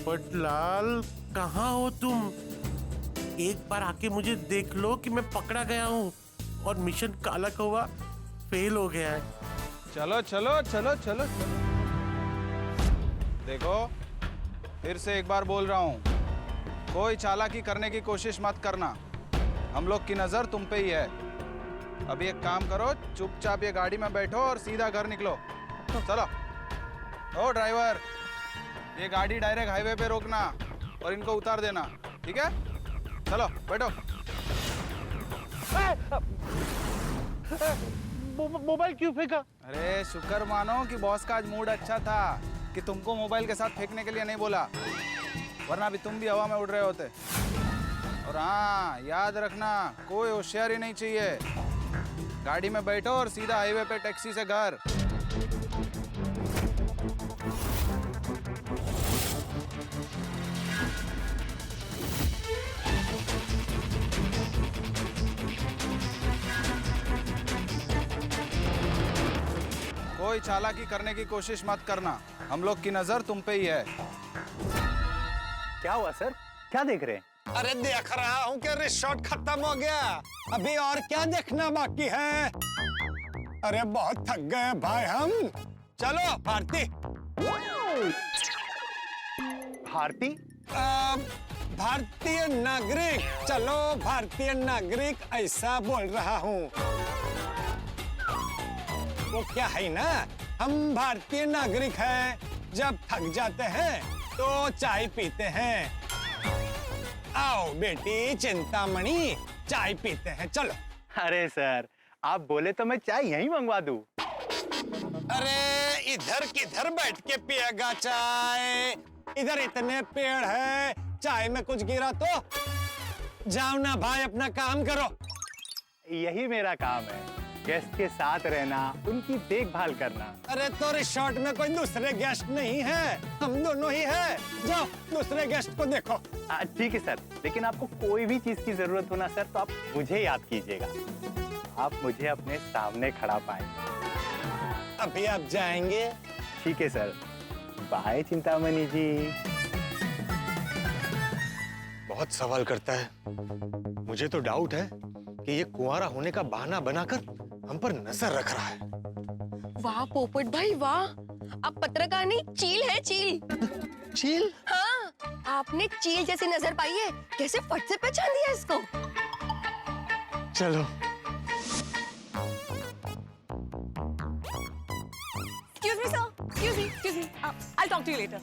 पोपटलाल, कहाँ हो तुम? एक बार आके मुझे देख लो कि मैं पकड़ा गया हूँ और मिशन काला कौवा फेल हो गया है। चलो चलो चलो चलो चलो। देखो, फिर से एक बार बोल रहा हूँ, कोई चालाकी करने की कोशिश मत करना। हम लोग की नजर तुम पे ही है। अभी एक काम करो, चुपचाप ये गाड़ी में बैठो और सीधा घर निकलो। चलो। ओ ड्राइवर, ये गाड़ी डायरेक्ट हाईवे पे रोकना और इनको उतार देना, ठीक है? चलो बैठो। मोबाइल क्यों फेंका? अरे शुक्र मानो कि बॉस का आज मूड अच्छा था कि तुमको मोबाइल के साथ फेंकने के लिए नहीं बोला, वरना अभी तुम भी हवा में उड़ रहे होते। और हाँ, याद रखना, कोई होशियारी नहीं चाहिए। गाड़ी में बैठो और सीधा हाईवे पे टैक्सी से घर। कोई चालाकी करने की कोशिश मत करना। हम लोग की नजर तुम पे ही है। क्या हुआ सर? क्या देख रहे हैं? अरे देख रहा हूँ कि रिसोर्ट खत्म हो गया, अभी और क्या देखना बाकी है। अरे बहुत थक गए भाई हम। चलो भारती। भारती? भारतीय नागरिक, चलो भारतीय नागरिक ऐसा बोल रहा हूँ। वो क्या है ना, हम भारतीय नागरिक हैं, जब थक जाते हैं तो चाय पीते हैं। आओ बेटी चिंतामणि, चाय पीते हैं, चलो। अरे सर, आप बोले तो मैं चाय यहीं मंगवा दूं। अरे इधर किधर बैठ के पिएगा चाय? इधर इतने पेड़ है, चाय में कुछ गिरा तो? जाओ ना भाई, अपना काम करो। यही मेरा काम है, गेस्ट के साथ रहना, उनकी देखभाल करना। अरे तो रिसोर्ट में कोई दूसरे गेस्ट नहीं है, हम दोनों ही है। जाओ दूसरे गेस्ट को देखो। ठीक है सर, लेकिन आपको कोई भी चीज की जरूरत हो ना सर, तो आप मुझे याद कीजिएगा। आप मुझे अपने सामने खड़ा पाएं। अभी आप जाएंगे? ठीक है सर, बाय चिंतामणि जी। बहुत सवाल करता है। मुझे तो डाउट है कि ये कुंवारा होने का बहाना बनाकर हम पर नजर रख रहा है। वाह पोपट भाई वाह, आप पत्रकार नहीं चील है, चील। चील? हाँ, आपने चील जैसी नजर पाई है, कैसे फट से पहचान दिया इसको। चलो। Excuse me. I'll talk to you later.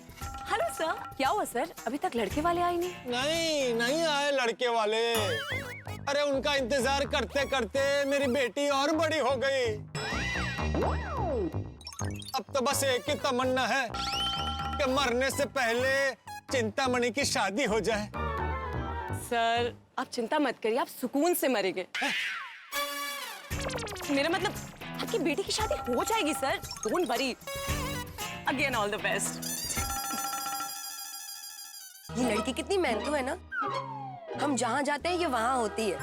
Hello sir, क्या हुआ सर? अभी तक लड़के वाले आए नहीं? नहीं आए लड़के वाले। अरे उनका इंतजार करते करते मेरी बेटी और बड़ी हो गई। अब तो बस एक ही तमन्ना है कि मरने से पहले चिंतामणि की शादी हो जाए। सर आप चिंता मत करिए, आप सुकून से मरेंगे। मेरा मतलब आपकी बेटी की शादी हो जाएगी sir, don't worry. Again all the best. ये लड़की कितनी मेहनतू है ना, हम जहाँ जाते हैं ये वहाँ होती है।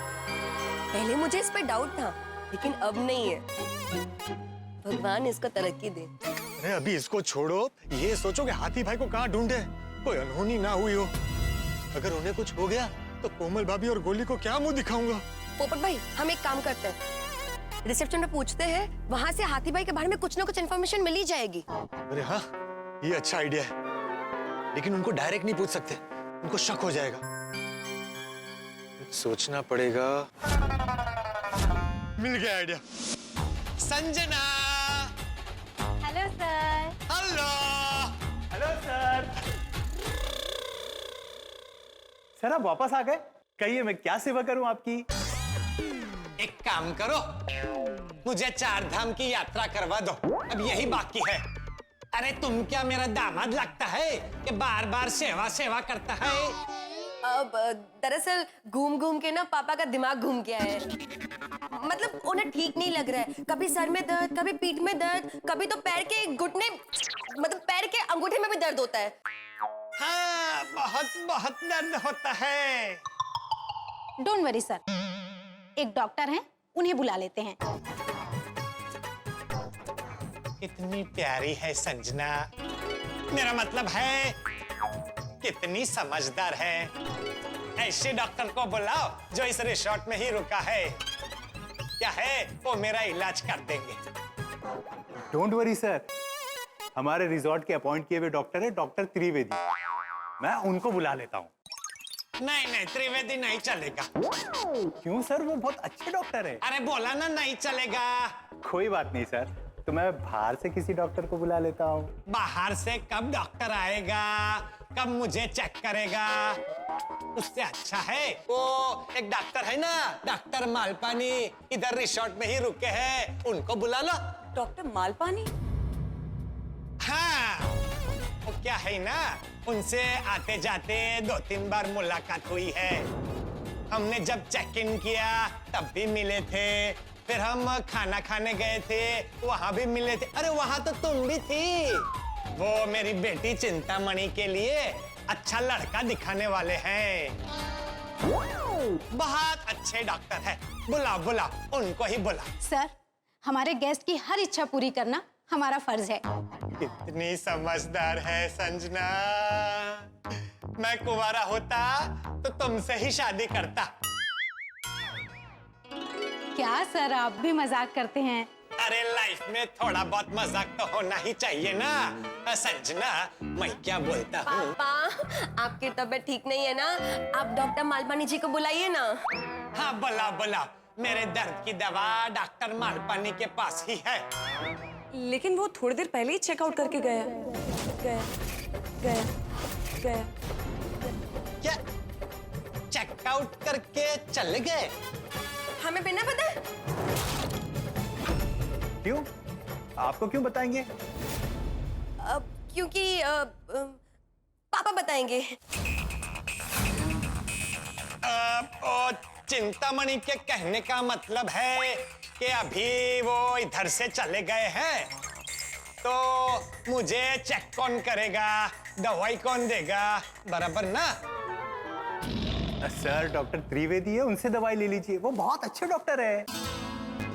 पहले मुझे इस पे डाउट था, लेकिन अब नहीं है। भगवान इसको तरक्की दे। अरे अभी इसको छोड़ो, ये सोचो कि हाथी भाई को कहाँ ढूंढे, कोई अनहोनी ना हुई हो। अगर उन्हें कुछ हो गया तो कोमल भाभी और गोली को क्या मुंह दिखाऊंगा। पोपट भाई हम एक काम करते हैं, रिसेप्शन में पूछते हैं, वहाँ से हाथी भाई के बारे में कुछ ना कुछ इन्फॉर्मेशन मिल ही जाएगी। अरे हाँ, ये अच्छा आइडिया है, लेकिन उनको डायरेक्ट नहीं पूछ सकते, उनको शक हो जाएगा। सोचना पड़ेगा। मिल गया idea. Sanjana. Hello sir. Hello. Hello sir. Sir आप वापस आ गए, कहिए मैं क्या सेवा करूं आपकी? एक काम करो, मुझे 4 धाम की यात्रा करवा दो, अब यही बाकी है। अरे तुम क्या मेरा दामाद लगता है कि बार बार सेवा सेवा करता है? अब दरअसल घूम घूम के ना पापा का दिमाग घूम गया है। मतलब उन्हें ठीक नहीं लग रहा है, कभी सर में दर्द, कभी पीठ में दर्द, कभी तो पैर के घुटने, मतलब पैर के अंगूठे में भी दर्द होता है। हाँ, बहुत बहुत दर्द होता है। डोंट वरी सर, एक डॉक्टर हैं, उन्हें बुला लेते हैं। इतनी प्यारी है संजना, मेरा मतलब है कितनी समझदार है। ऐसे डॉक्टर को बुलाओ जो इस रिसोर्ट में ही रुका है। क्या है, वो मेरा इलाज कर देंगे। डोंट वरी सर, हमारे रिसोर्ट के अपॉइंट किए हुए डॉक्टर है डॉक्टर त्रिवेदी, मैं उनको बुला लेता हूँ। नहीं नहीं, त्रिवेदी नहीं चलेगा। क्यों सर, वो बहुत अच्छे डॉक्टर है। अरे बोला ना नहीं चलेगा। कोई बात नहीं सर, तो मैं बाहर से किसी डॉक्टर को बुला लेता हूँ। बाहर से कब डॉक्टर आएगा, कब मुझे चेक करेगा? उससे अच्छा है वो एक डॉक्टर है ना, डॉक्टर मालपानी, इधर रिसोर्ट में ही रुके हैं, उनको बुला लो। डॉक्टर मालपानी? हाँ, वो क्या है ना, उनसे आते जाते 2-3 बार मुलाकात हुई है। हमने जब चेक इन किया तब भी मिले थे, फिर हम खाना खाने गए थे, वहां भी मिले थे। अरे वहां तो तुम भी थी। वो मेरी बेटी चिंतामणि के लिए अच्छा लड़का दिखाने वाले हैं। बहुत अच्छे डॉक्टर है, बुलाओ बुलाओ, उनको ही बुलाओ। सर, हमारे गेस्ट की हर इच्छा पूरी करना हमारा फर्ज है। कितनी समझदार है संजना। मैं कुंवारा होता तो तुमसे ही शादी करता। क्या सर, आप भी मजाक करते हैं? अरे लाइफ में थोड़ा बहुत मजाक तो होना ही चाहिए ना संजना। मैं क्या बोलता हूँ। पापा, आपकी तबीयत ठीक नहीं है ना, आप डॉक्टर मालपानी जी को बुलाइए ना। हाँ बुलाओ बुलाओ, मेरे दर्द की दवा डॉक्टर मालपानी के पास ही है। लेकिन वो थोड़ी देर पहले ही चेकआउट करके गया गया गया गया। क्या चेकआउट करके चले गए? हमें बिना पता? क्यों, आपको क्यों बताएंगे? क्योंकि पापा बताएंगे। ओ, चिंतामणि के कहने का मतलब है कि अभी वो इधर से चले गए हैं, तो मुझे चेक कौन करेगा, दवाई कौन देगा, बराबर ना? सर, डॉक्टर त्रिवेदी है, उनसे दवाई ले लीजिए, वो बहुत अच्छे डॉक्टर है।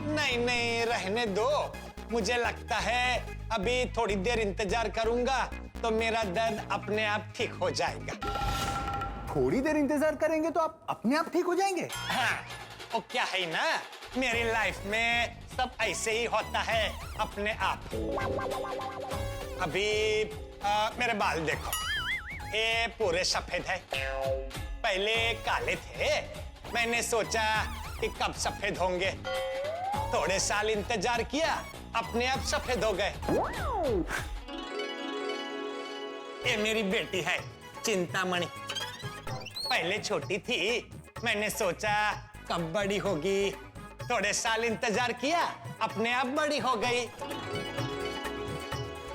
नहीं नहीं, रहने दो। मुझे लगता है अभी थोड़ी देर इंतजार करूंगा तो मेरा दर्द अपने आप ठीक हो जाएगा। थोड़ी देर इंतजार करेंगे तो आप अपने आप ठीक हो जाएंगे? हाँ, वो क्या है ना, मेरी लाइफ में सब ऐसे ही होता है अपने आप। अभी मेरे बाल देखो, ये पूरे सफेद है, पहले काले थे। मैंने सोचा कि कब सफेद होंगे, थोड़े साल इंतजार किया, अपने आप सफेद हो गए। ये मेरी बेटी है चिंतामणि, पहले छोटी थी, मैंने सोचा कब बड़ी होगी, थोड़े साल इंतजार किया, अपने आप बड़ी हो गई।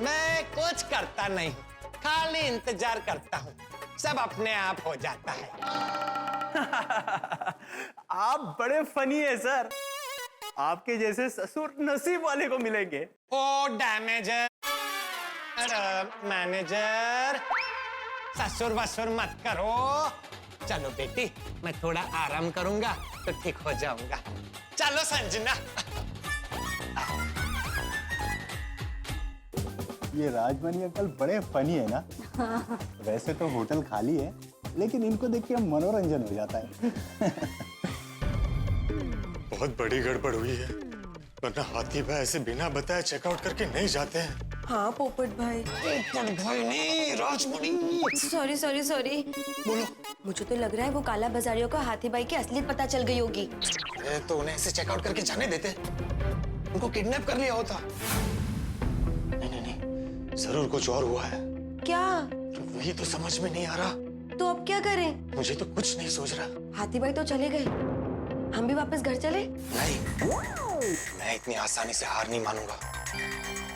मैं कुछ करता नहीं, खाली इंतजार करता हूँ, सब अपने आप हो जाता है। आप बड़े फनी है सर, आपके जैसे ससुर नसीब वाले को मिलेंगे। ओ डैमेजर, मैनेजर, ससुर वसुर मत करो। चलो बेटी, मैं थोड़ा आराम करूंगा तो ठीक हो जाऊंगा। चलो संजना। ये राजमणि अंकल बड़े फनी है ना। वैसे तो होटल खाली है, लेकिन इनको देख के मनोरंजन हो जाता है। बहुत बड़ी गड़बड़ हुई है, वरना हाथी भाई ऐसे बिना बताए चेकआउट करके नहीं जाते हैं। हाँ पोपट भाई। पोपट भाई नहीं, राजमणि। Sorry sorry sorry. बोलो। मुझे तो लग रहा है वो काला बाजारियों को हाथी भाई की असलियत पता चल गई होगी। तो उन्हें ऐसे चेकआउट करके जाने देते, उनको किडनैप कर लिया होता। नहीं नहीं नहीं, जरूर कुछ और हुआ है। क्या? वही तो समझ में नहीं आ रहा। तो अब क्या करें? मुझे तो कुछ नहीं सूझ रहा। हाथी भाई तो चले गए, हम भी वापस घर चले? नहीं, मैं इतनी आसानी से हार नहीं मानूंगा।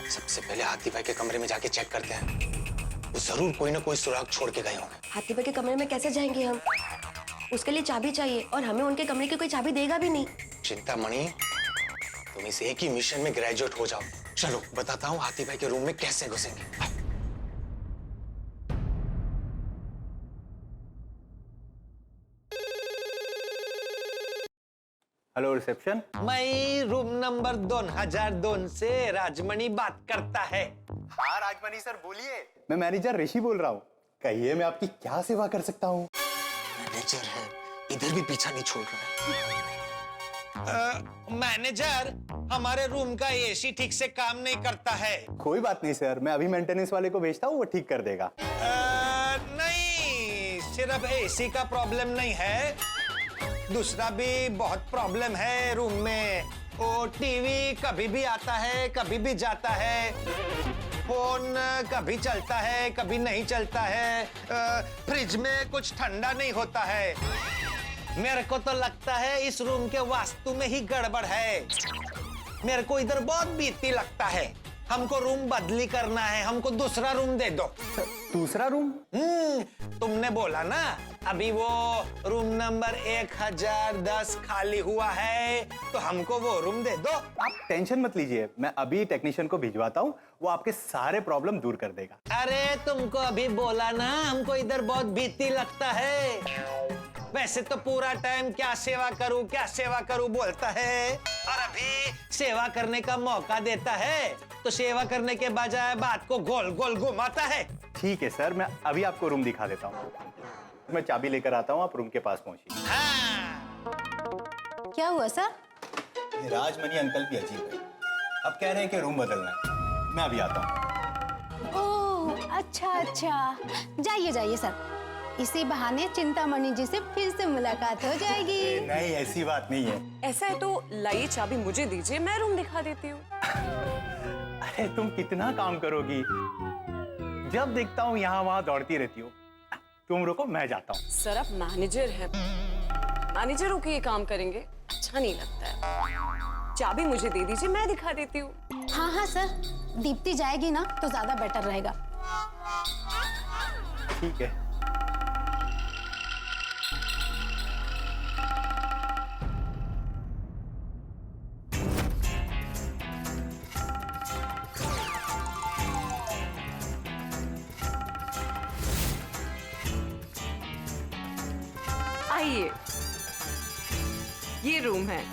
सबसे पहले हाथी भाई के कमरे में जाके चेक करते हैं, वो जरूर कोई ना कोई सुराग छोड़ के गए होंगे। हाथी भाई के कमरे में कैसे जाएंगे हम? उसके लिए चाबी चाहिए और हमें उनके कमरे की कोई चाबी देगा भी नहीं। चिंतामणि, तुम इस एक ही मिशन में ग्रेजुएट हो जाओ। चलो बताता हूँ हाथी भाई के रूम में कैसे घुसेंगे। Hello reception. मैं रूम नंबर 2002 से राजमणि बात करता है। हाँ राजमणि सर, बोलिए। मैं मैनेजर ऋषि बोल रहा हूँ। कहिए, मैं आपकी क्या सेवा कर सकता हूँ? मैनेजर है, इधर भी पीछा नहीं छोड़ रहा है। मैनेजर, हमारे रूम का एसी ठीक से काम नहीं करता है। कोई बात नहीं सर, मैं अभी मेंटेनेंस वाले को भेजता हूँ, वो ठीक कर देगा। नहीं, सिर्फ एसी का प्रॉब्लम नहीं है, दूसरा भी बहुत प्रॉब्लम है रूम में। वो टीवी कभी भी आता है, कभी भी जाता है, फोन कभी चलता है, कभी नहीं चलता है, फ्रिज में कुछ ठंडा नहीं होता है। मेरे को तो लगता है इस रूम के वास्तु में ही गड़बड़ है। मेरे को इधर बहुत बीती लगता है। हमको रूम बदली करना है, हमको दूसरा रूम दे दो। दूसरा रूम? तुमने बोला ना अभी वो रूम नंबर 1010 खाली हुआ है, तो हमको वो रूम दे दो। आप टेंशन मत लीजिए, मैं अभी टेक्नीशियन को भिजवाता हूँ, वो आपके सारे प्रॉब्लम दूर कर देगा। अरे तुमको अभी बोला ना हमको इधर बहुत भीती लगता है। वैसे तो पूरा टाइम क्या सेवा करूं बोलता है, और अभी सेवा करने का मौका देता है तो सेवा करने के बजाय बात को गोल गोल घुमाता है। ठीक है सर, मैं अभी आपको रूम दिखा देता हूँ। मैं चाबी लेकर आता हूँ, आप रूम के पास पहुंचिए। हाँ। क्या हुआ सर? ये राजमणि अंकल भी अजीब है, अब कह रहे हैं कि रूम बदलना है। मैं अभी आता हूँ। ओह अच्छा, जाइए जाइए सर, इसी बहाने चिंतामणि जी से फिर से मुलाकात हो जाएगी। नहीं, ऐसी बात नहीं है। ऐसा है तो लाइए चाबी मुझे दीजिए, मैं रूम दिखा देती हूँ। अरे तुम कितना काम करोगी, जब देखता हूँ यहाँ वहाँ दौड़ती रहती हो। तुम रुको, मैं जाता हूँ। सर आप मैनेजर हैं, मैनेजरों के ये काम करेंगे अच्छा नहीं लगता है। चाबी मुझे दे दीजिए, मैं दिखा देती हूँ। हाँ सर, दीप्ति जाएगी ना तो ज्यादा बेटर रहेगा। ठीक है। आइए, ये रूम है,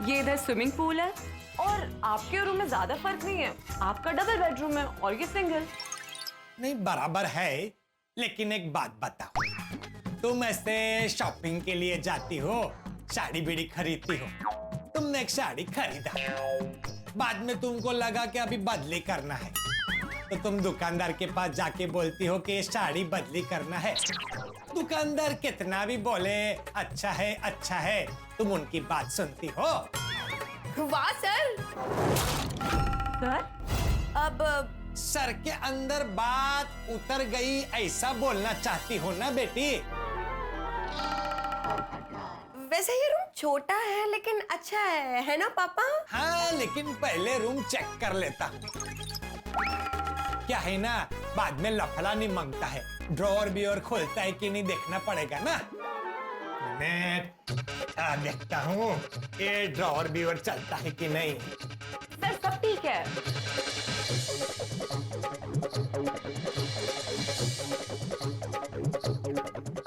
ये इधर स्विमिंग पूल है, और आपके रूम में ज्यादा फर्क नहीं है। आपका डबल बेडरूम है और ये सिंगल। नहीं बराबर है, लेकिन एक बात बताओ, तुम ऐसे शॉपिंग के लिए जाती हो, साड़ी बीड़ी खरीदती हो, तुमने एक साड़ी खरीदा, बाद में तुमको लगा कि अभी बदली करना है, तो तुम दुकानदार के पास जाके बोलती हो कि साड़ी बदली करना है। दुकानदार कितना भी बोले अच्छा है, तुम उनकी बात सुनती हो? वाह सर। सर अब सर के अंदर बात उतर गई ऐसा बोलना चाहती हो ना बेटी? वैसे ये रूम छोटा है लेकिन अच्छा है ना पापा? हाँ, लेकिन पहले रूम चेक कर लेता। क्या है ना, बाद में लफड़ा नहीं मांगता है, ड्रॉअर भी और खोलता है कि नहीं देखना पड़ेगा ना। मैं देखता हूँ ये ड्रॉअर भी और चलता है कि नहीं। सर सब ठीक है।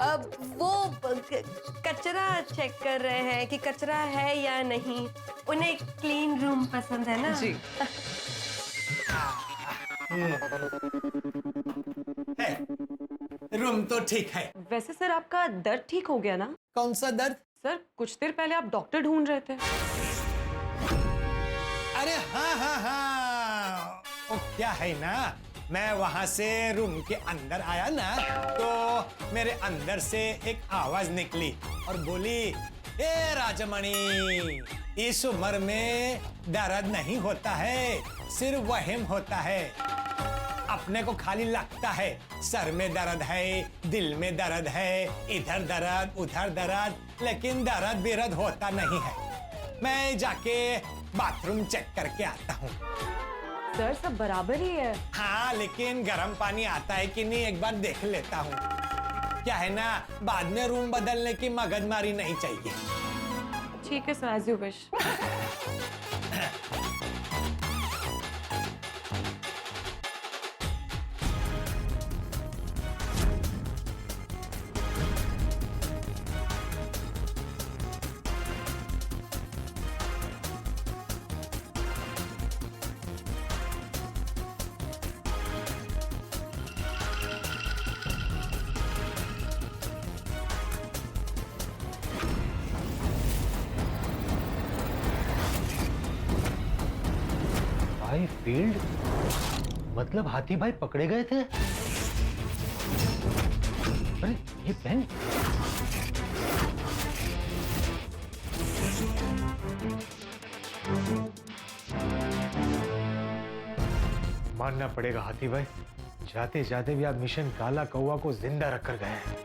अब वो कचरा चेक कर रहे हैं कि कचरा है या नहीं। उन्हें क्लीन रूम पसंद है ना? जी। है, रूम तो ठीक है। वैसे सर आपका दर्द ठीक हो गया ना? कौन सा दर्द? सर कुछ देर पहले आप डॉक्टर ढूंढ रहे थे। अरे हाँ, वो क्या है ना, मैं वहां से रूम के अंदर आया ना, तो मेरे अंदर से एक आवाज निकली और बोली, ए राजमणि, इस उम्र में दर्द नहीं होता है, सिर्फ वहम होता है। अपने को खाली लगता है सर में दर्द है, दिल में दर्द है, इधर दर्द उधर दर्द, लेकिन दर्द बेरद होता नहीं है। मैं जाके बाथरूम चेक करके आता हूँ। सर सब बराबर ही है। हाँ, लेकिन गर्म पानी आता है कि नहीं एक बार देख लेता हूँ। क्या है ना, बाद में रूम बदलने की मगजमारी नहीं चाहिए। ठीक है सर, एज यू विश। ही फील्ड, मतलब हाथी भाई पकड़े गए थे। अरे ये पेन, मानना पड़ेगा हाथी भाई, जाते जाते भी आप मिशन काला कौवा को जिंदा रखकर गए हैं।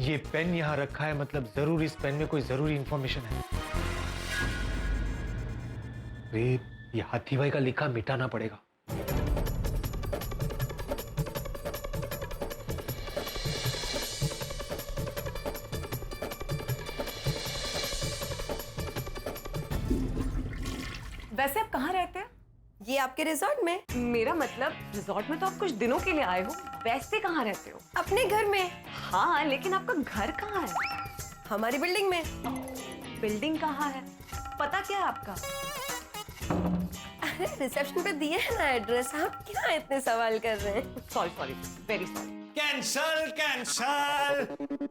ये पेन यहां रखा है, मतलब जरूर इस पेन में कोई जरूरी इंफॉर्मेशन है। ये हाथी भाई का लिखा मिटाना पड़ेगा। वैसे आप कहाँ रहते हैं? ये आपके रिजॉर्ट में? मेरा मतलब रिजॉर्ट में तो आप कुछ दिनों के लिए आए हो, वैसे कहाँ रहते हो? अपने घर में। हाँ, लेकिन आपका घर कहाँ है? हमारी बिल्डिंग में। बिल्डिंग कहाँ है? पता क्या है आपका? अरे रिसेप्शन पे दिए है ना एड्रेस, आप क्या इतने सवाल कर रहे हैं? Sorry sorry, very sorry. Cancel cancel,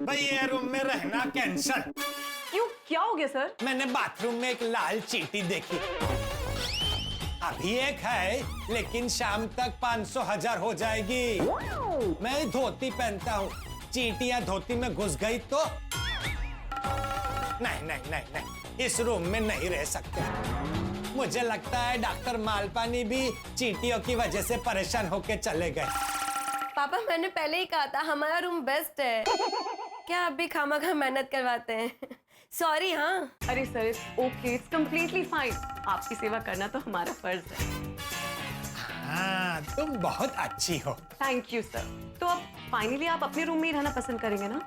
भाई ये रूम में रहना कैंसल। क्यों, क्या हो गया सर? मैंने बाथरूम में एक लाल चींटी देखी। अभी एक है, लेकिन शाम तक 500,000 हो जाएगी। मैं धोती पहनता हूँ, चींटियां धोती में घुस गई तो नहीं नहीं नहीं नहीं, इस रूम में नहीं रह सकते। मुझे लगता है डॉक्टर मालपानी भी चींटियों की वजह से परेशान होके चले गए। पापा मैंने पहले ही कहा था हमारा रूम बेस्ट है, क्या आप भी खामखा मेहनत करवाते हैं? सॉरी। हाँ अरे sir, okay, it's completely fine. आपकी सेवा करना तो हमारा फर्ज है। हाँ, तुम बहुत अच्छी हो। Thank you sir. तो अब फाइनली आप अपने रूम में ही रहना पसंद करेंगे ना?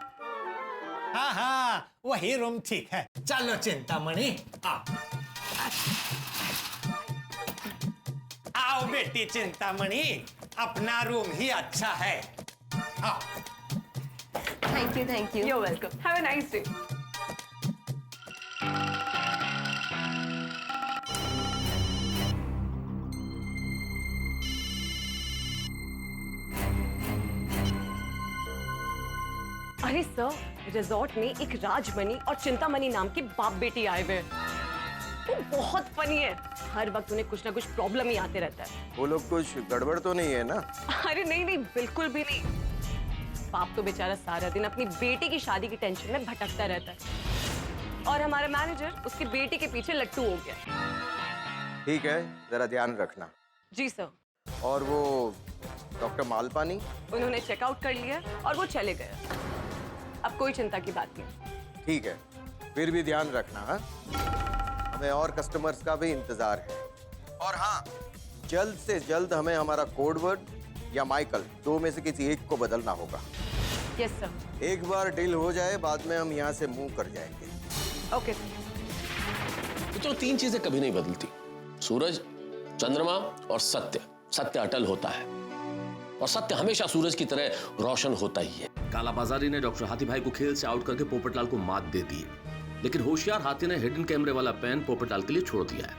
हाँ हाँ, वही रूम ठीक है। चलो चिंतामणि, आओ आओ बेटी चिंतामणि, अपना रूम ही अच्छा है। आओ। Thank you thank you. You're welcome. Have a nice day. अरे सर, रिजॉर्ट में एक राजमणि और चिंतामणि नाम के बाप बेटी आए हुए हैं। वो बहुत फनी है, हर वक्त उन्हें कुछ ना कुछ प्रॉब्लम ही आते रहता है। वो लोग कुछ गड़बड़ तो नहीं है ना? अरे नहीं नहीं, बिल्कुल भी नहीं। बाप तो बेचारा सारा दिन अपनी बेटी की शादी की टेंशन में भटकता रहता है, और हमारा मैनेजर उसकी बेटी के पीछे लट्टू हो गया। ठीक है, जरा ध्यान रखना। जी सर। और वो डॉक्टर मालपानी? उन्होंने चेकआउट कर लिया और वो चले गए। अब कोई चिंता की बात नहीं। ठीक है, फिर भी ध्यान रखना। हाँ, हमें और कस्टमर्स का भी इंतजार है। और हाँ, जल्द से जल्द हमें हमारा कोड वर्ड या माइकल, दो में से किसी एक को बदलना होगा। Yes sir. एक बार डील हो जाए, बाद में हम यहाँ से मूव कर जाएंगे। ओके। तो तीन चीजें कभी नहीं बदलती, सूरज, चंद्रमा और सत्य। सत्य अटल होता है और सत्य हमेशा सूरज की तरह रोशन होता ही है। कालाबाजारी ने डॉक्टर हाथी भाई को खेल से आउट करके पोपटलाल को मात दे दी, लेकिन होशियार हाथी ने हिडन कैमरे वाला पेन पोपटलाल के लिए छोड़ दिया है।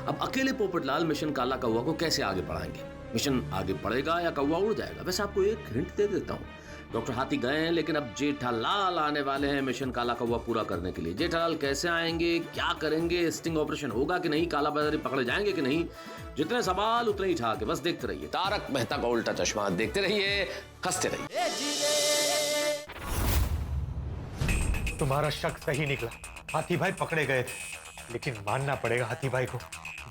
अब अकेले पोपटलाल मिशन काला कौवा को कैसे आगे बढ़ाएंगे? मिशन आगे बढ़ेगा या कौवा उड़ जाएगा? वैसे आपको एक हिंट दे देता हूँ, डॉक्टर हाथी गए हैं, लेकिन अब जेठालाल आने वाले हैं मिशन काला कौवा पूरा करने के लिए। जेठालाल कैसे आएंगे, क्या करेंगे, स्टिंग ऑपरेशन होगा कि नहीं, कालाबाजारी पकड़े जाएंगे कि नहीं, जितने सवाल उतने ही ठाके, बस देखते रहिए तारक मेहता का उल्टा चश्मा, देखते रहिए, हंसते रहिए। तुम्हारा शक सही निकला, हाथी भाई पकड़े गए थे, लेकिन मानना पड़ेगा हाथी भाई को,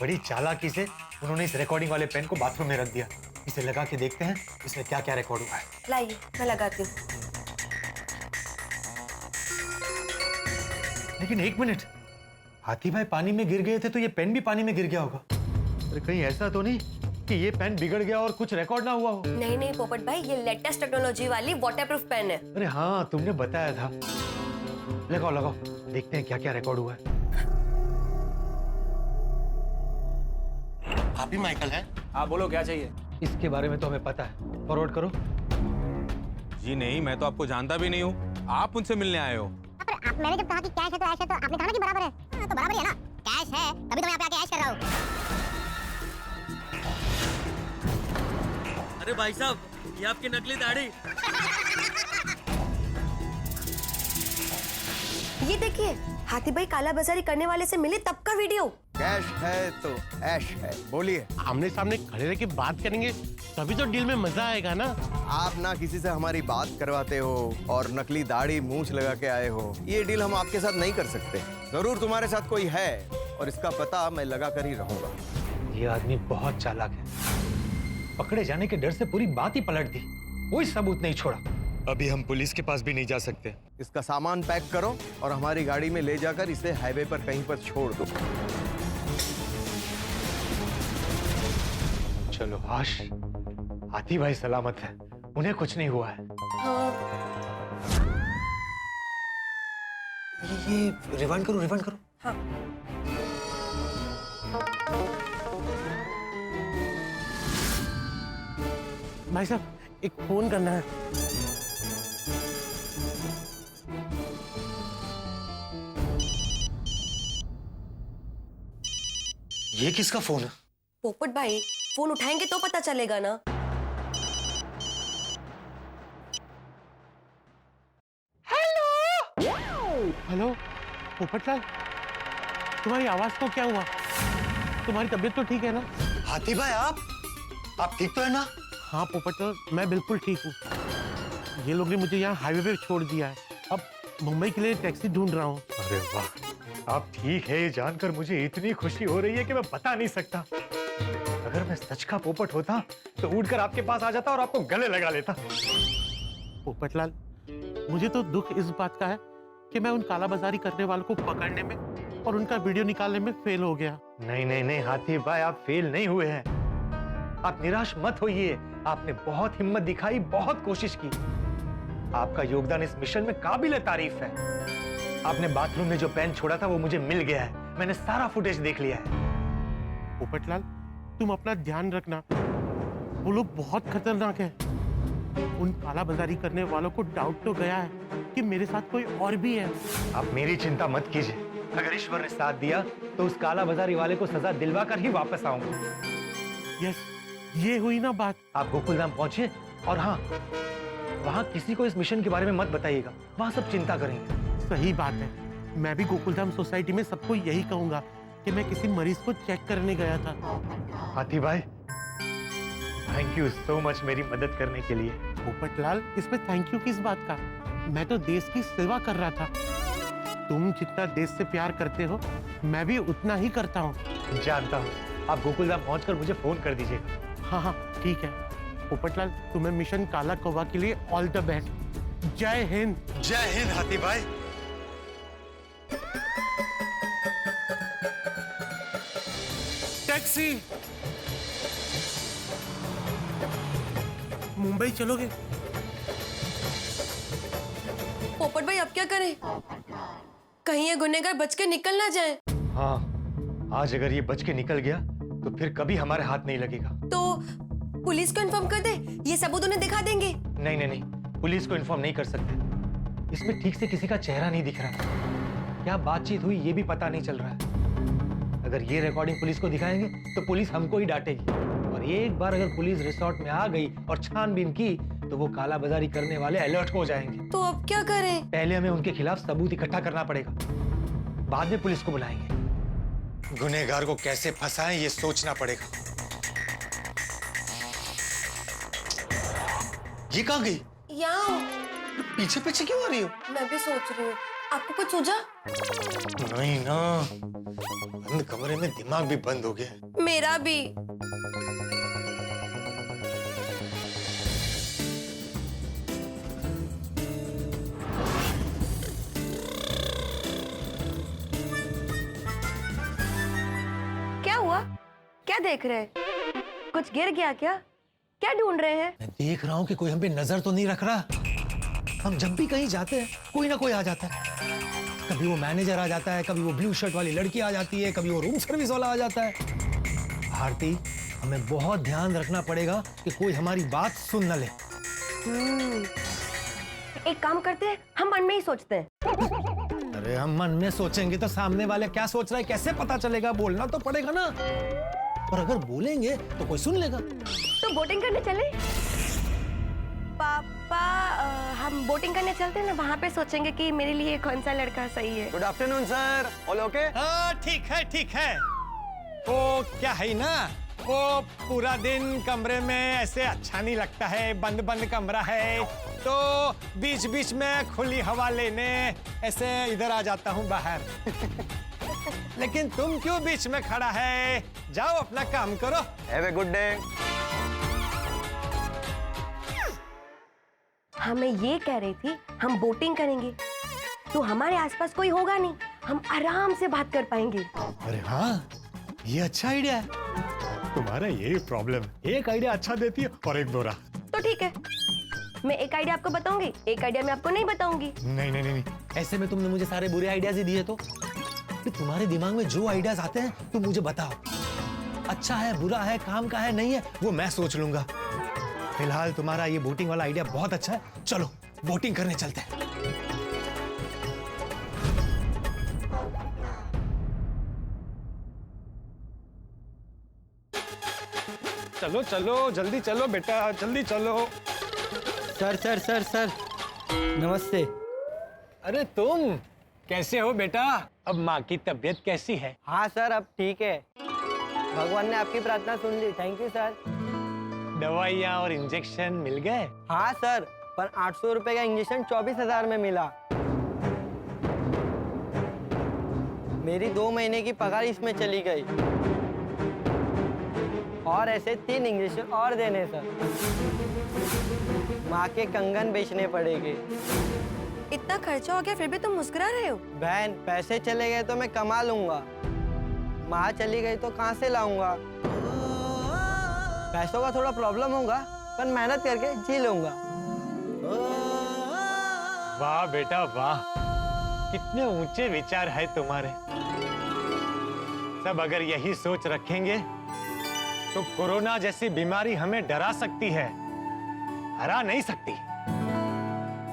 बड़ी चालाकी से उन्होंने इस रिकॉर्डिंग वाले पेन को बाथरूम में रख दिया। इसे लगा के देखते हैं इसमें क्या क्या रिकॉर्ड हुआ है। लाइए मैं लगाती हूँ। लेकिन एक मिनट, हाथी भाई पानी में गिर गए थे तो ये पेन भी पानी में गिर गया होगा। अरे कहीं ऐसा तो नहीं कि ये पेन बिगड़ गया और कुछ रिकॉर्ड ना हुआ हो? नहीं नहीं पोपट भाई, ये लेटेस्ट टेक्नोलॉजी वाली वाटरप्रूफ पेन है। अरे हाँ, तुमने बताया था। लगाओ लगाओ, देखते हैं क्या क्या रिकॉर्ड हुआ है। आप ही माइकल हैं? हाँ बोलो, क्या चाहिए? इसके बारे में तो हमें पता है, फॉरवर्ड करो। जी नहीं, मैं तो आपको जानता भी नहीं हूँ, आप मुझसे मिलने आए हो। मैंने जब कहा कि कैश है तो ऐश है, तो आपने कहा ना कि बराबर है। हाँ, तो बराबर ही है ना, कैश है तभी तो मैं यहाँ पे आके ऐश कर रहा हूँ। अरे भाई साहब, ये आपकी नकली दाढ़ी। ये देखिए, हाथी भाई काला बाजारी करने वाले से मिले तब का वीडियो। क्या कैश है तो ऐश है, बोलिए। आमने सामने खड़े रह के बात करेंगे तभी तो डील में मजा आएगा ना। आप ना किसी से हमारी बात करवाते हो और नकली दाढ़ी मूंछ लगा के आए हो, ये डील हम आपके साथ नहीं कर सकते। जरूर तुम्हारे साथ कोई है और इसका पता मैं लगा कर ही रहूंगा। ये आदमी बहुत चालाक है, पकड़े जाने के डर से पूरी बात ही पलट दी, कोई सबूत नहीं छोड़ा। अभी हम पुलिस के पास भी नहीं जा सकते। इसका सामान पैक करो और हमारी गाड़ी में ले जाकर इसे हाईवे पर कहीं पर छोड़ दो। चलो आश, हाथी भाई सलामत है, उन्हें कुछ नहीं हुआ है। ये रिवाइंड करो, रिवाइंड करो। हाँ। भाई साहब एक फोन करना है। ये किसका फोन है? पोपट भाई, फोन उठाएंगे तो पता चलेगा ना। हेलो पोपटलाल, तुम्हारी आवाज को क्या हुआ? तुम्हारी तबीयत तो ठीक है ना? हाथी भाई आप ठीक तो है ना? हाँ पोपटलाल, मैं बिल्कुल ठीक हूँ। ये लोग ने मुझे यहाँ हाईवे पे छोड़ दिया है, अब मुंबई के लिए टैक्सी ढूंढ रहा हूँ। अरे वाह, आप ठीक है ये जानकर मुझे इतनी खुशी हो रही है कि मैं बता नहीं सकता। अगर मैं सच का पोपट होता तो उड़कर आपके पास आ जाता और आपको गले लगा लेता। पोपटलाल, मुझे तो दुख इस बात का है कि मैं उन काला बाजारी करने वालों को पकड़ने में और उनका वीडियो निकालने में फेल हो गया। नहीं नहीं नहीं हाथी भाई, आप फेल नहीं हुए हैं। आप निराश मत होइए, आपने बहुत हिम्मत दिखाई, बहुत कोशिश की। आपका योगदान इस मिशन में काबिल तारीफ है। आपने बाथरूम में जो पेन छोड़ा था वो मुझे मिल गया है, मैंने सारा फुटेज देख लिया है। पोपटलाल, तुम अपना ध्यान रखना, वो लोग बहुत खतरनाक है। उन काला बाजारी करने वालों को डाउट तो गया है कि मेरे साथ कोई और भी है। आप मेरी चिंता मत कीजिए, अगर ईश्वर ने साथ दिया तो उस काला बाजारी वाले को सजा दिलवा कर ही वापस आऊंगा। यस, ये हुई ना बात। आप गोकुलधाम पहुंचे और हाँ, वहां किसी को इस मिशन के बारे में मत बताइएगा, वहां सब चिंता करेंगे। सही बात है, मैं भी गोकुलधाम सोसाइटी में सबको यही कहूंगा कि मैं किसी मरीज को चेक करने गया था। हाथी भाई, थैंक यू सो मच मेरी मदद करने के लिए। पोपटलाल, इसमें थैंक यू किस बात का? मैं तो देश की सेवा कर रहा था। तुम जितना देश से प्यार करते हो, मैं भी उतना ही करता हूँ। जानता हूँ, आप गोकुलधाम पहुंचकर मुझे फोन कर दीजिएगा। हाँ हाँ ठीक है। पोपटलाल, तुम्हें मिशन काला कौवा के लिए ऑल द बेस्ट। जय हिंद। जय हिंद हाथी भाई। टैक्सी, मुंबई चलोगे? पोपट भाई अब क्या करें? कहीं ये गुनहगार बच के निकल ना जाए। हाँ, आज अगर ये बच के निकल गया तो फिर कभी हमारे हाथ नहीं लगेगा। तो पुलिस को इन्फॉर्म कर दे, ये सबूत उन्हें दिखा देंगे। नहीं नहीं नहीं, पुलिस को इन्फॉर्म नहीं कर सकते। इसमें ठीक से किसी का चेहरा नहीं दिख रहा, क्या बातचीत हुई ये भी पता नहीं चल रहा है। अगर ये रिकॉर्डिंग पुलिस को दिखाएंगे तो पुलिस हमको ही डांटेगी, और एक बार अगर पुलिस रिसोर्ट में आ गई और छानबीन की तो वो काला बाजारी करने वाले अलर्ट हो जाएंगे। तो अब क्या करें? पहले हमें उनके खिलाफ सबूत इकट्ठा करना पड़ेगा, बाद में पुलिस को बुलाएंगे। गुनहगार को कैसे फंसाएं ये सोचना पड़ेगा। ये कहाँ गई? यहाँ। पीछे पीछे क्यों आ रही हो? मैं भी सोच रही हूँ, आपको कुछ सूझा? नहीं ना, बंद कमरे में दिमाग भी बंद हो गया। मेरा भी। क्या हुआ? क्या देख रहे हैं? कुछ गिर गया क्या? क्या ढूंढ रहे हैं? मैं देख रहा हूँ कि कोई हम पे नजर तो नहीं रख रहा। हम जब भी कहीं जाते हैं कोई ना कोई आ जाता है। कभी वो मैनेजर आ जाता है, कभी वो ब्लू शर्ट वाली लड़की आ जाती है, कभी वो रूम सर्विस वाला आ जाता है। भारती, हमें बहुत ध्यान रखना पड़ेगा कि कोई हमारी बात सुन न ले। एक काम करते हैं, हम मन में ही सोचते हैं। अरे हम मन में सोचेंगे तो सामने वाले क्या सोच रहा है कैसे पता चलेगा? बोलना तो पड़ेगा ना, और अगर बोलेंगे तो कोई सुन लेगा। तो बोटिंग करने चले? पापा, हम बोटिंग करने चलते हैं ना, वहाँ पे सोचेंगे कि मेरे लिए कौन सा लड़का सही है। Good afternoon sir, all okay? हाँ ठीक है ठीक है। वो क्या है ना, वो पूरा दिन कमरे में ऐसे अच्छा नहीं लगता है, बंद बंद कमरा है, तो बीच बीच में खुली हवा लेने ऐसे इधर आ जाता हूँ बाहर। लेकिन तुम क्यों बीच में खड़ा है? जाओ अपना काम करो। Have a good day. हाँ, मैं ये कह रही थी, हम बोटिंग करेंगे तो हमारे आसपास कोई होगा नहीं, हम आराम से बात कर पाएंगे। अरे हाँ, ये अच्छा आइडिया है। तुम्हारा यही प्रॉब्लम है, एक आइडिया अच्छा देती है और एक बुरा। तो ठीक है, मैं एक आइडिया आपको बताऊंगी, एक आइडिया मैं आपको नहीं बताऊंगी। नहीं नहीं नहीं, ऐसे में तुमने मुझे सारे बुरे आइडियाज ही दिए तो तुम्हारे दिमाग में जो आइडियाज आते हैं तुम मुझे बताओ। अच्छा है, बुरा है, काम का है, नहीं है, वो मैं सोच लूंगा। फिलहाल तुम्हारा ये बोटिंग वाला आइडिया बहुत अच्छा है, चलो बोटिंग करने चलते हैं। चलो चलो, जल्दी चलो बेटा, जल्दी चलो। सर सर सर सर, नमस्ते। अरे तुम कैसे हो बेटा? अब माँ की तबीयत कैसी है? हाँ सर, अब ठीक है, भगवान ने आपकी प्रार्थना सुन ली। Thank you sir. दवाइयाँ और इंजेक्शन मिल गए? हाँ सर, पर 800 रुपए का इंजेक्शन 24,000 में मिला। मेरी 2 महीने की पगार इसमें चली गई, और ऐसे 3 इंजेक्शन और देने सर। माँ के कंगन बेचने पड़ेंगे। इतना खर्चा हो गया फिर भी तुम मुस्कुरा रहे हो? बहन, पैसे चले गए तो मैं कमा लूंगा, माँ चली गई तो कहाँ से लाऊंगा? पैसों का थोड़ा प्रॉब्लम होगा, पर मेहनत करके जी लूंगा। वाह बेटा वाह, कितने ऊंचे विचार है तुम्हारे। सब अगर यही सोच रखेंगे तो कोरोना जैसी बीमारी हमें डरा सकती है, हरा नहीं सकती।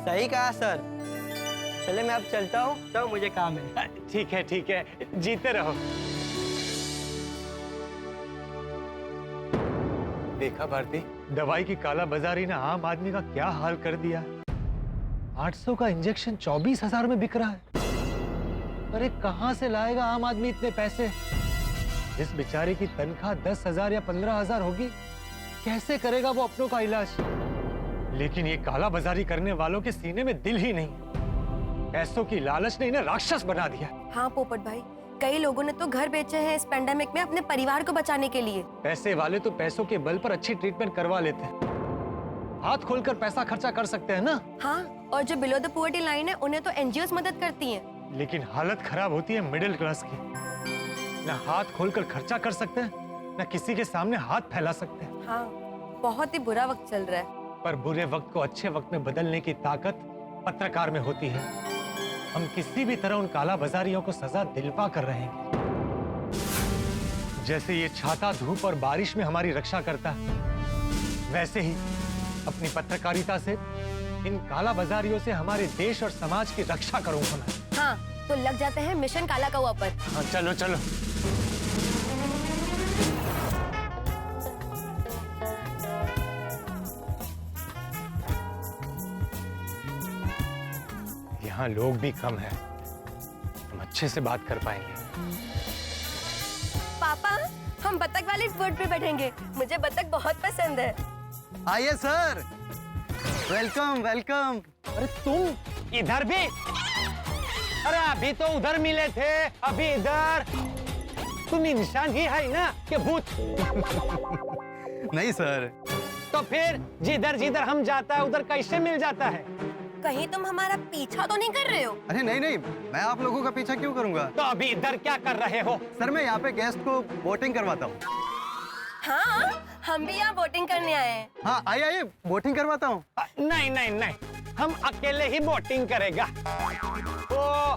सही कहा सर। चले मैं अब चलता हूँ, तो मुझे काम है। ठीक है ठीक है, जीते रहो। देखा भारती, दवाई की कालाबाजारी ने आम आदमी का क्या हाल कर दिया। 800 का इंजेक्शन 24,000 में बिक रहा है। अरे कहां से लाएगा आम आदमी इतने पैसे? इस बेचारे की तनख्वाह 10,000 या 15,000 होगी, कैसे करेगा वो अपनों का इलाज? लेकिन ये कालाबाजारी करने वालों के सीने में दिल ही नहीं। पैसों की लालच ने इन्हें राक्षस बना दिया। हाँ पोपट भाई, कई लोगों ने तो घर बेचे हैं इस पेंडेमिक में अपने परिवार को बचाने के लिए। पैसे वाले तो पैसों के बल पर अच्छी ट्रीटमेंट करवा लेते हैं, हाथ खोलकर पैसा खर्चा कर सकते हैं ना। हाँ, और जो बिलो द पॉवर्टी लाइन है उन्हें तो एनजीओस मदद करती हैं। लेकिन हालत खराब होती है मिडिल क्लास की। न हाथ खोलकर खर्चा कर सकते हैं, न किसी के सामने हाथ फैला सकते हैं। हाँ, बहुत ही बुरा वक्त चल रहा है। पर बुरे वक्त को अच्छे वक्त में बदलने की ताकत पत्रकार में होती है। हम किसी भी तरह उन काला बाजारियों को सजा दिलवा कर रहे हैं। जैसे ये छाता धूप और बारिश में हमारी रक्षा करता है, वैसे ही अपनी पत्रकारिता से इन काला बाजारियों से हमारे देश और समाज की रक्षा करूंगा मैं। हाँ, तो लग जाते हैं मिशन काला कौवा पर। हाँ, चलो चलो। यहाँ लोग भी कम हैं, हम अच्छे से बात कर पाएंगे। पापा, हम बतख वाली बोट पे बैठेंगे, मुझे बतख बहुत पसंद है। आइए सर, वेलकम वेलकम। अरे तुम इधर भी? अरे अभी तो उधर मिले थे, अभी इधर। तुम इंसान ही है ना कि भूत? नहीं सर। तो फिर जिधर जिधर हम जाता है उधर कैसे मिल जाता है? कहीं तुम हमारा पीछा तो नहीं कर रहे हो? अरे नहीं नहीं, मैं आप लोगों का पीछा क्यों करूंगा? तो अभी इधर क्या कर रहे हो? सर मैं यहाँ पे गेस्ट को बोटिंग करवाता हूँ। हाँ, हम भी यहाँ बोटिंग करने आए हैं। हाँ आइए आइए, बोटिंग करवाता हूँ। नहीं नहीं नहीं, हम अकेले ही बोटिंग करेगा। वो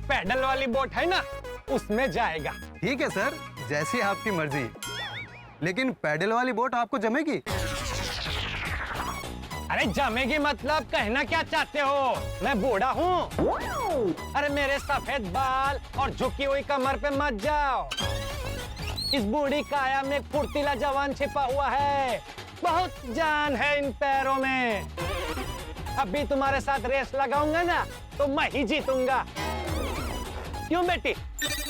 पैडल वाली बोट है ना, उसमें जाएगा। ठीक है सर, जैसी आपकी मर्जी। लेकिन पैडल वाली बोट आपको जमेगी? अरे जमेगी मतलब कहना क्या चाहते हो? मैं बूढ़ा हूँ? अरे मेरे सफेद बाल और झुकी हुई कमर पे मत जाओ। इस बूढ़ी काया में एक फुर्तीला जवान छिपा हुआ है, बहुत जान है इन पैरों में। अभी तुम्हारे साथ रेस लगाऊंगा ना तो मैं ही जीतूंगा। क्यों बेटी?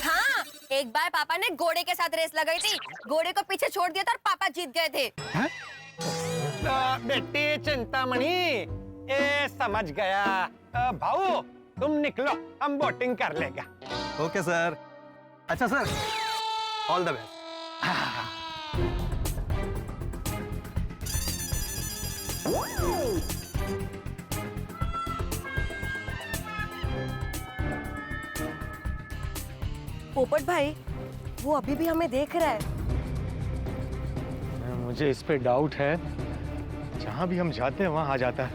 हाँ, एक बार पापा ने घोड़े के साथ रेस लगाई थी, घोड़े को पीछे छोड़ दिया था और पापा जीत गए थे। तो बेटी चिंतामणि, ए समझ गया। भाऊ तुम निकलो, हम बोटिंग कर लेगा। Okay sir. अच्छा सर, ऑल द बेस्ट। पोपट भाई, वो अभी भी हमें देख रहा है। मुझे इस पे डाउट है, जहां भी हम जाते हैं वहां आ जाता है।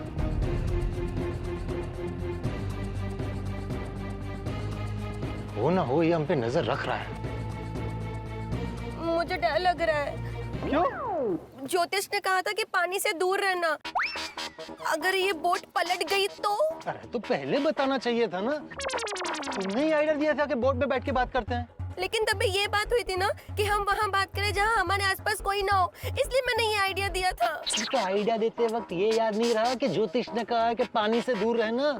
हो ना हो, ये हम पे नजर रख रहा है। मुझे डर लग रहा है। क्यों? ज्योतिष ने कहा था कि पानी से दूर रहना। अगर ये बोट पलट गई तो? अरे तो पहले बताना चाहिए था ना। तुमने ही आइडिया दिया था कि बोट पे बैठ के बात करते हैं। लेकिन तभी ये बात हुई थी ना कि हम वहाँ बात करें जहाँ हमारे आसपास कोई ना हो, इसलिए मैंने ये आइडिया दिया था। तो आइडिया देते वक्त ये याद नहीं रहा कि ज्योतिष ने कहा है कि पानी से दूर रहना।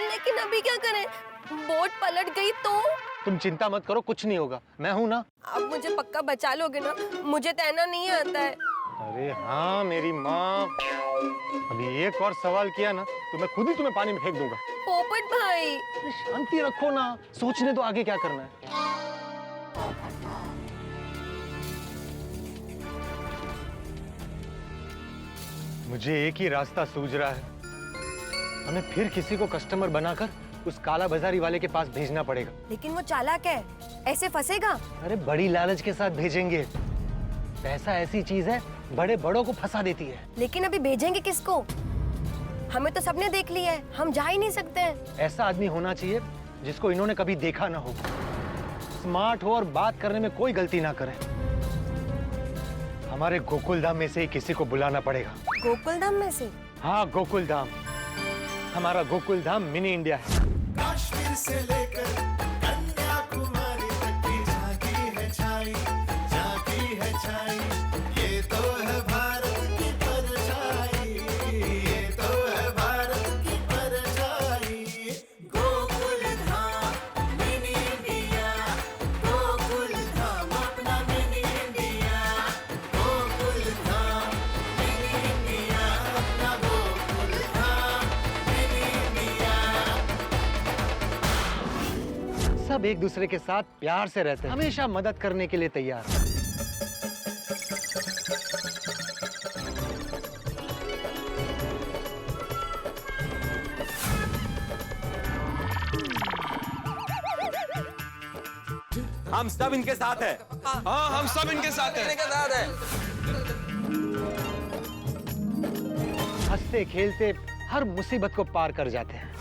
लेकिन अभी क्या करें? बोट पलट गई तो? तुम चिंता मत करो, कुछ नहीं होगा, मैं हूं ना। आप मुझे पक्का बचा लोगे ना? मुझे तैरना नहीं आता है। अरे हाँ मेरी माँ, अभी एक और सवाल किया ना तो मैं खुद ही तुम्हें पानी में फेंक दूंगा। पोपट भाई, शांति रखो ना, सोचने तो आगे क्या करना है। मुझे एक ही रास्ता सूझ रहा है, हमें फिर किसी को कस्टमर बनाकर उस काला बाजारी वाले के पास भेजना पड़ेगा। लेकिन वो चालाक है, ऐसे फंसेगा। अरे बड़ी लालच के साथ भेजेंगे। पैसा ऐसी चीज है, बड़े बड़ों को फंसा देती है। लेकिन अभी भेजेंगे किसको? हमें तो सबने देख लिया है, हम जा ही नहीं सकते। ऐसा आदमी होना चाहिए जिसको इन्होंने कभी देखा ना हो, स्मार्ट हो और बात करने में कोई गलती ना करे। हमारे गोकुलधाम में से ही किसी को बुलाना पड़ेगा। गोकुलधाम में से? हाँ गोकुलधाम, हमारा गोकुलधाम मिनी इंडिया है। कश्मीर से लेकर कन्याकुमारी तक की झांकी है छाई, ये तो है भारत की परछाई, ये तो है भारत की परछाई। गोकुलधाम मिनी इंडिया, गोकुलधाम अपना mini India, Gokuldham mini India, अपना गोकुलधाम मिनी इंडिया। सब एक दूसरे के साथ प्यार से रहते हैं, हमेशा मदद करने के लिए तैयार। हम सब इनके साथ है। हाँ हम सब इनके साथ हैं। हंसते खेलते हर मुसीबत को पार कर जाते हैं।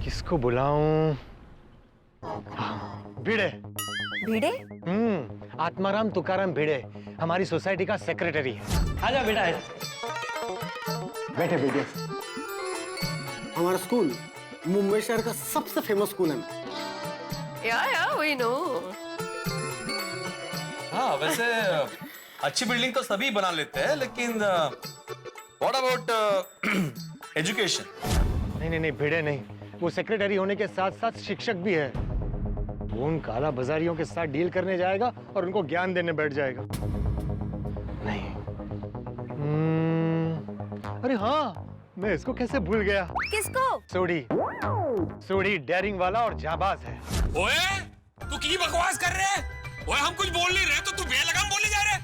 किसको बुलाऊं? भिड़े। भिड़े? आत्माराम तुकाराम भिड़े हमारी सोसाइटी का सेक्रेटरी है। आजा बेटा। बैठे बेटे। हमारा स्कूल मुंबई शहर का सबसे फेमस स्कूल है। Yeah, we know. हाँ वैसे अच्छी बिल्डिंग तो सभी बना लेते हैं, लेकिन व्हाट अबाउट एजुकेशन? नहीं भिड़े नहीं, वो सेक्रेटरी होने के साथ साथ शिक्षक भी है। वो उन काला बाजारियों के साथ डील करने जाएगा और उनको ज्ञान देने बैठ जाएगा। नहीं। अरे हाँ, मैं इसको कैसे भूल गया। किसको? सोडी डेयरिंग वाला और जाबाज है। ओए तू की बकवास कर रहे है? ओए हम कुछ बोल नहीं रहे तो तू बेलगाम बोले जा रहे।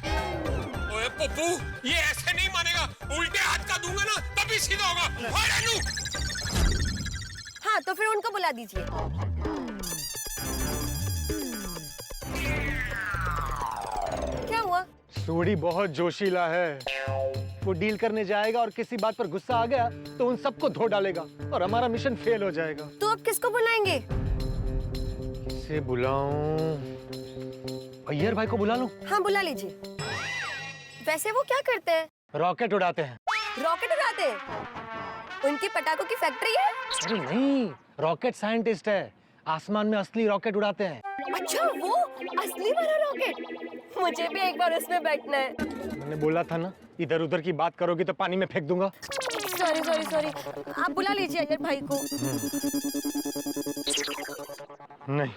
ओए पप्पू, ये ऐसे नहीं मानेगा, उल्टे हाथ का दूंगा ना तभी सीधा होगा। ओए रानू। हाँ तो फिर उनको बुला दीजिए। क्या हुआ? सोडी बहुत जोशीला है, वो डील करने जाएगा और किसी बात पर गुस्सा आ गया तो उन सबको धो डालेगा और हमारा मिशन फेल हो जाएगा। तो अब किसको बुलाएंगे? किसे बुलाऊं? अय्यर भाई को बुला लूं? हाँ बुला लीजिए। वैसे वो क्या करते हैं? रॉकेट उड़ाते हैं। रॉकेट उड़ाते हैं? उनकी पटाखों की फैक्ट्री है? अरे नहीं, रॉकेट साइंटिस्ट है। आसमान में असली रॉकेट उड़ाते हैं। अच्छा वो असली वाला रॉकेट, मुझे भी एक बार उसमें बैठना है। मैंने बोला था ना, इधर उधर की बात करोगी तो पानी में फेंक दूंगा। सॉरी सॉरी सॉरी, आप बुला लीजिए अय्यर भाई को। नहीं,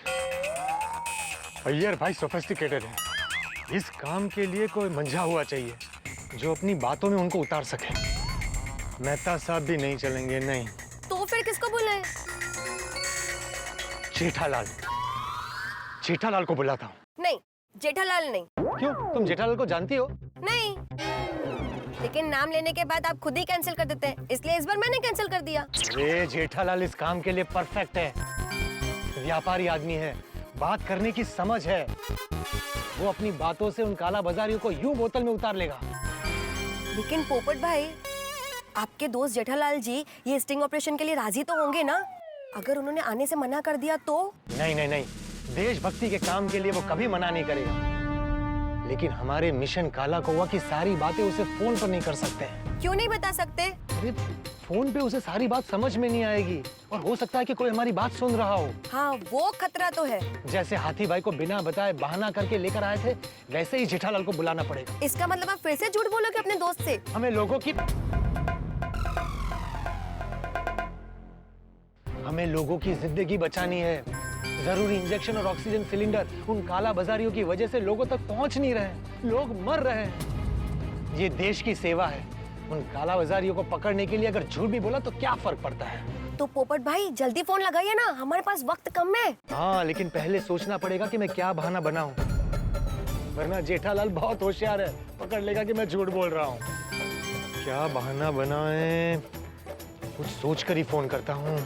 अय्यर भाई सोफिस्टिकेटेड है। इस काम के लिए कोई मंझा हुआ चाहिए जो अपनी बातों में उनको उतार सके। मेहता साहब भी नहीं चलेंगे, नहीं। तो फिर किसको बुलाएं? जेठालाल, जेठालाल को बुलाता हूँ। नहीं, जेठालाल नहीं। क्यों, तुम जेठालाल को जानती हो? नहीं, लेकिन नाम लेने के बाद आप खुद ही कैंसिल कर देते हैं, इसलिए इस बार मैंने कैंसिल कर दिया। अरे जेठालाल इस काम के लिए परफेक्ट है। व्यापारी आदमी है, बात करने की समझ है। वो अपनी बातों से उन काला बाजारियों को यूं बोतल में उतार लेगा। लेकिन पोपट भाई, आपके दोस्त जेठालाल जी ये स्टिंग ऑपरेशन के लिए राजी तो होंगे ना? अगर उन्होंने आने से मना कर दिया तो? नहीं नहीं नहीं, देशभक्ति के काम के लिए वो कभी मना नहीं करेगा। लेकिन हमारे मिशन काला कौवा की सारी बातें उसे फोन पर नहीं कर सकते। क्यों नहीं बता सकते? अरे फोन पे उसे सारी बात समझ में नहीं आएगी और हो सकता है कि कोई हमारी बात सुन रहा हो। हाँ, वो खतरा तो है। जैसे हाथी भाई को बिना बताए बहाना करके लेकर आए थे, वैसे ही जेठालाल को बुलाना पड़ेगा। इसका मतलब आप फिर से झूठ बोलोगे अपने दोस्त से? हमें लोगों की जिंदगी बचानी है। जरूरी इंजेक्शन और ऑक्सीजन सिलेंडर उन काला बाजारियों की वजह से लोगों तक पहुंच नहीं रहे, लोग मर रहे हैं। ये देश की सेवा है। उन काला बाजारियों को पकड़ने के लिए अगर झूठ भी बोला तो क्या फर्क पड़ता है? तो पोपट भाई जल्दी फोन लगाइए ना, हमारे पास वक्त कम है। हाँ, लेकिन पहले सोचना पड़ेगा कि मैं क्या बहाना बनाऊं, वरना जेठालाल बहुत होशियार है, पकड़ लेगा कि मैं झूठ बोल रहा हूँ। क्या बहाना बनाएं? कुछ सोचकर ही फोन करता हूँ।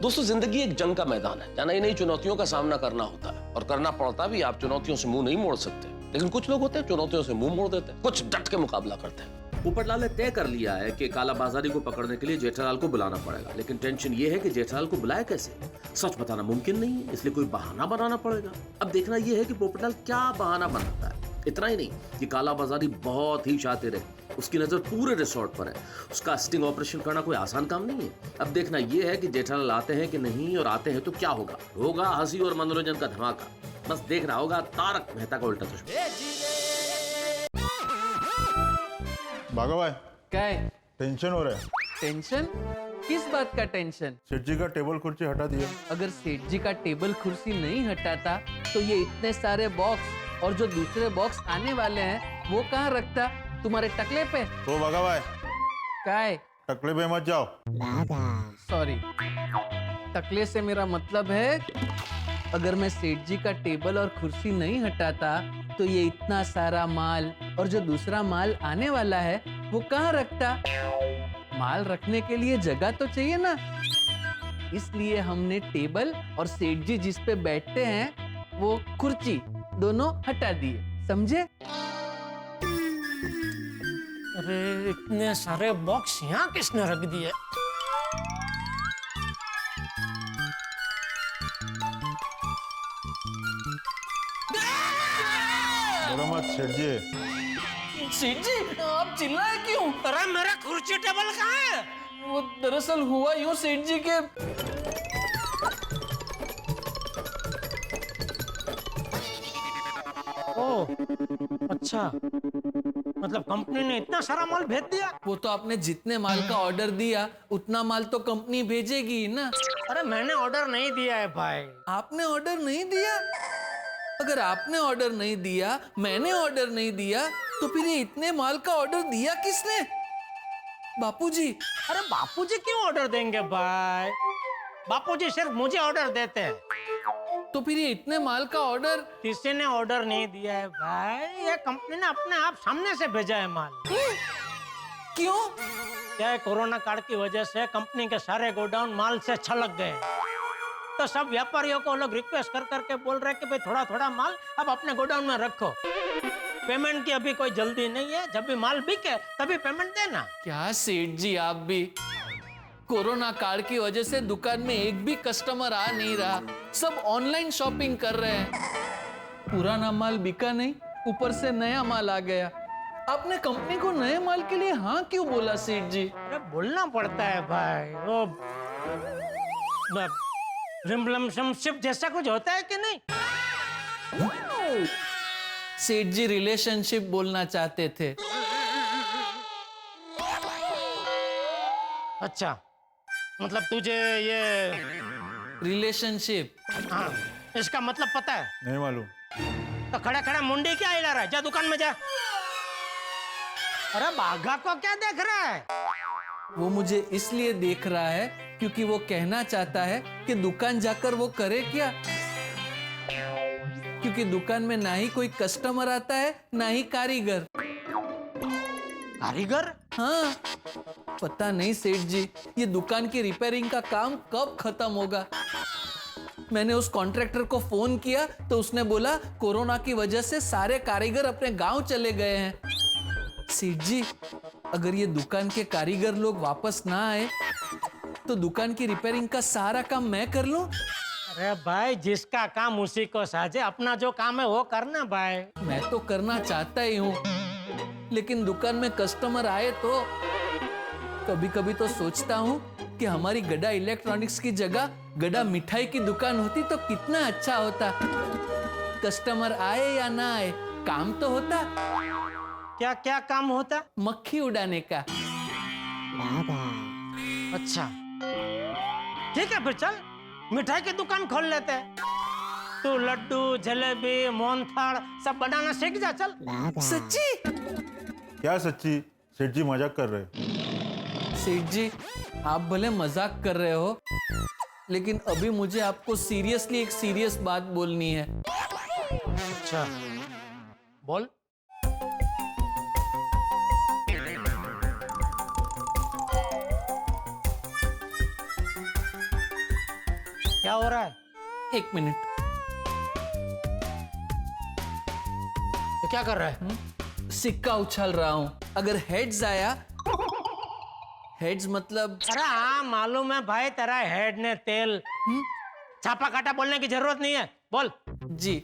दोस्तों, जिंदगी एक जंग का मैदान है जहाँ नई नई चुनौतियों का सामना करना होता है और करना पड़ता भी। आप चुनौतियों से मुंह नहीं मोड़ सकते, लेकिन कुछ लोग होते हैं चुनौतियों से मुंह मोड़ देते हैं, कुछ डट के मुकाबला करते हैं। पोपटलाल ने तय कर लिया है कि काला बाजारी को पकड़ने के लिए जेठालाल को बुलाना पड़ेगा, लेकिन टेंशन ये है कि जेठालाल को बुलाए कैसे? सच बताना मुमकिन नहीं है, इसलिए कोई बहाना बनाना पड़ेगा। अब देखना यह है कि पोपटलाल क्या बहाना बनाता है। इतना ही नहीं कि काला बाजारी बहुत ही शातिर है, उसकी नजर पूरे रिसोर्ट पर है। उसका स्टिंग ऑपरेशन करना कोई आसान काम नहीं है। अब देखना यह है कि जेठालाल आते हैं कि नहीं, और आते हैं तो क्या होगा। होगा हंसी और मनोरंजन का धमाका। बस देखना होगा तारक मेहता का उल्टा चश्मा। भागो भाई, क्या है? टेंशन हो रहा है। टेंशन? किस बात का टेंशन? सेठ जी का टेबल कुर्सी हटा दिया। अगर सेठ जी का टेबल कुर्सी नहीं हटाता तो ये इतने सारे बॉक्स और जो दूसरे बॉक्स आने वाले हैं वो कहाँ रखता? तुम्हारे टकले पे? तो भागा भाई, क्या है? टकले पे मत जाओ। सॉरी, टकले से मेरा मतलब है अगर मैं सेठ जी का टेबल और कुर्सी नहीं हटाता तो ये इतना सारा माल और जो दूसरा माल आने वाला है वो कहाँ रखता? माल रखने के लिए जगह तो चाहिए ना, इसलिए हमने टेबल और सेठ जी जिस पे बैठते हैं वो कुर्सी दोनों हटा दिए, समझे? अरे इतने सारे बॉक्स यहाँ किसने रख दिए? मत सेठ जी। सेठ जी, आप चिल्लाए क्यों? अरे मेरा कुर्सी टेबल कहाँ है? वो दरअसल हुआ यूं सेठ जी के ओह, अच्छा, मतलब कंपनी ने इतना सारा माल भेज दिया? वो तो आपने जितने माल का ऑर्डर दिया उतना माल तो कंपनी भेजेगी ना। अरे मैंने ऑर्डर नहीं दिया है भाई। आपने ऑर्डर नहीं दिया? अगर आपने ऑर्डर नहीं दिया, मैंने ऑर्डर नहीं दिया, तो फिर ये इतने माल का ऑर्डर दिया किसने? बापूजी। अरे बापूजी क्यों ऑर्डर देंगे भाई? बापूजी सिर्फ मुझे ऑर्डर देते हैं। तो फिर ये इतने माल का ऑर्डर? किसी ने ऑर्डर नहीं दिया है भाई, ये कंपनी ने अपने आप सामने से भेजा है माल। क्यों? क्या है, कोरोना काल की वजह से कंपनी के सारे गोडाउन माल से छलक गए, तो सब व्यापारियों को लोग रिक्वेस्ट कर करके बोल रहे हैं कि भाई थोड़ा थोड़ा माल अब अपने गोडाउन में रखो। पेमेंट की अभी कोई जल्दी नहीं है, जब भी माल बिके तभी पेमेंट देना। क्या सेठ जी, आप भी कोरोना काल की वजह से दुकान में एक भी कस्टमर आ नहीं रहा, सब ऑनलाइन शॉपिंग कर रहे हैं। पुराना माल बिका नहीं, ऊपर से नया माल आ गया। आपने कंपनी को नए माल के लिए हाँ क्यों बोला सेठ जी? अरे बोलना पड़ता है भाई, वो रिलेशनशिप जैसा कुछ होता है कि नहीं? सेठ जी रिलेशनशिप बोलना चाहते थे। अच्छा, मतलब तुझे ये रिलेशनशिप, हाँ, इसका मतलब पता है? नहीं मालूम। तो खड़ा खड़ा मुंडी क्या हिला रहा है? जा दुकान में जा। अरे बाघा को क्या देख रहा है? वो मुझे इसलिए देख रहा है क्योंकि वो कहना चाहता है कि दुकान जाकर वो करे क्या, क्योंकि दुकान में ना ही कोई कस्टमर आता है ना ही कारीगर। कारीगर? हाँ, पता नहीं सेठ जी, ये दुकान की रिपेयरिंग का काम कब खत्म होगा। मैंने उस कॉन्ट्रैक्टर को फोन किया तो उसने बोला कोरोना की वजह से सारे कारीगर अपने गांव चले गए हैं। सेठ जी, अगर ये दुकान के कारीगर लोग वापस ना आए तो दुकान की रिपेयरिंग का सारा काम मैं कर लूं? अरे भाई, जिसका काम उसी को साझे, अपना जो काम है वो करना भाई। मैं तो करना चाहता ही हूँ, लेकिन दुकान में कस्टमर आए तो कभी कभी तो सोचता हूँ कि हमारी गड्ढा इलेक्ट्रॉनिक्स की जगह गड्ढा मिठाई की दुकान होती तो कितना अच्छा होता। कस्टमर आए या ना आए, काम तो होता। क्या क्या काम होता? मक्खी उड़ाने का। अच्छा, ठीक है, फिर चल मिठाई की दुकान खोल लेते हैं। तू लड्डू, जलेबी, मोहनथाल सब बनाना सीख जा। चल। सच्ची? क्या सच्ची? सेठ जी मजाक कर रहे। सेठ जी, आप भले मजाक कर रहे हो, लेकिन अभी मुझे आपको सीरियसली एक सीरियस बात बोलनी है। अच्छा, बोल। क्या हो रहा है? एक मिनट। तो क्या कर रहा है? सिक्का उछाल रहा हूं। अगर हेड्स आया, हेड्स मतलब? अरे हाँ, मालूम है भाई, तेरा हेड ने तेल। छापा काटा बोलने की जरूरत नहीं है, बोल। जी,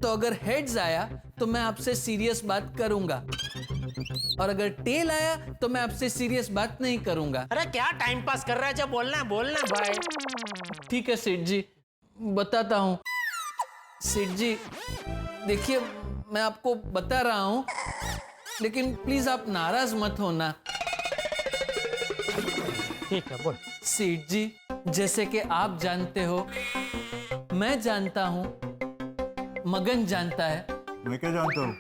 तो अगर हेड्स आया तो मैं आपसे सीरियस बात करूंगा, और अगर टेल आया तो मैं आपसे सीरियस बात नहीं करूंगा। अरे क्या टाइम पास कर रहा है? जब बोलना है बोलना भाई। ठीक है सेठ जी, बताता हूँ। सेठ जी देखिए, मैं आपको बता रहा हूँ, लेकिन प्लीज आप नाराज मत होना। ठीक है, बोल। सेठ जी, जैसे कि आप जानते हो, मैं जानता हूँ, मगन जानता है। मैं क्या जानता हूँ?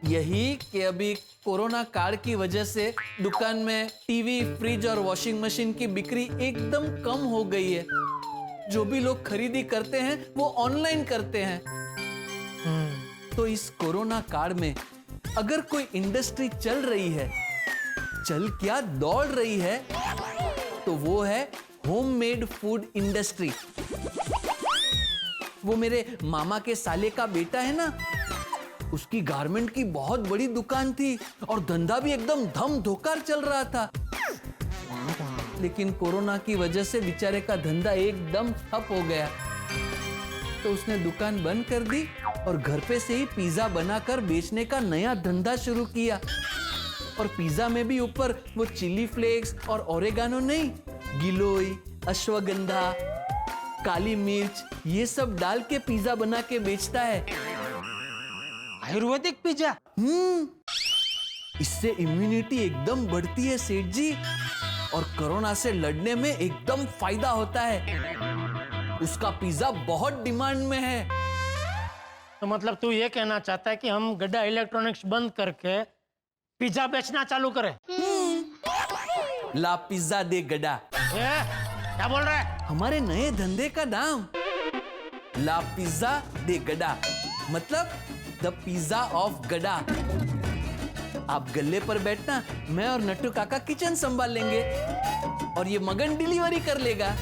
यही कि अभी कोरोना काल की वजह से दुकान में टीवी, फ्रिज और वॉशिंग मशीन की बिक्री एकदम कम हो गई है। जो भी लोग खरीदी करते हैं वो ऑनलाइन करते हैं। तो इस कोरोना काल में अगर कोई इंडस्ट्री चल रही है, चल क्या दौड़ रही है, तो वो है होममेड फूड इंडस्ट्री। वो मेरे मामा के साले का बेटा है ना, उसकी गारमेंट की बहुत बड़ी दुकान थी और धंधा भी एकदम धम धोकार चल रहा था। लेकिन कोरोना की वजह से बेचारे का धंधा एकदम ठप हो गया। तो उसने दुकान बंद कर दी और घर पे से ही पिज्जा बनाकर बेचने का नया धंधा शुरू किया। और पिज्जा में भी ऊपर वो चिली फ्लेक्स और ओरेगानो नहीं, गिलोय, अश्वगंधा, काली मिर्च, ये सब डाल के पिज्जा बना के बेचता है। आयुर्वेदिक पिज्जा? इससे इम्यूनिटी एकदम बढ़ती है सेठ जी, और कोरोना से लड़ने में एकदम फायदा होता है। उसका पिज्जा बहुत डिमांड में है। तो मतलब तू ये कहना चाहता है कि हम गड्ढा इलेक्ट्रॉनिक्स बंद करके पिज्जा बेचना चालू करें? ला पिज्जा दे गड्ढा। क्या बोल रहा है? हमारे नए धंधे का नाम ला पिज्जा दे गड्ढा, मतलब द पिज्जा ऑफ गड्ढा। आप गल्ले पर बैठना, मैं और नट्टू काका किचन संभाल लेंगे और ये मगन डिलीवरी कर लेगा।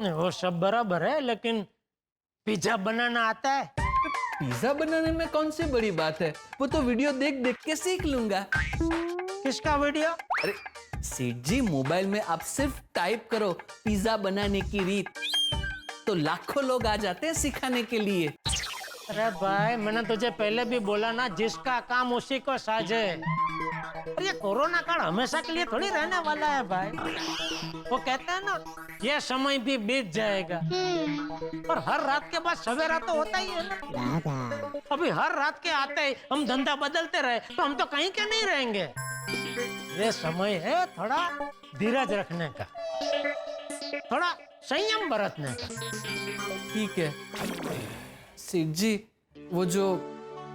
वो सब बराबर है, लेकिन पिज्जा बनाना आता है? पिज्जा बनाने में कौन सी बड़ी बात है, वो तो वीडियो देख देख के सीख लूंगा। किसका वीडियो? अरे सेठ जी, मोबाइल में आप सिर्फ टाइप करो पिज्जा बनाने की रीत, तो लाखों लोग आ जाते हैं सिखाने के लिए। अरे भाई, मैंने तुझे पहले भी बोला ना, जिसका काम उसी को साझे। और ये कोरोना काल हमेशा के लिए थोड़ी रहने वाला है भाई। वो कहते हैं ना, ये समय भी बीत जाएगा, और हर रात के बाद सवेरा तो होता ही है ना। अभी हर रात के आते ही हम धंधा बदलते रहे तो हम तो कहीं के नहीं रहेंगे। ये समय है थोड़ा धीरज रखने का, थोड़ा संयम बरतने का। ठीक है सेठ जी, वो जो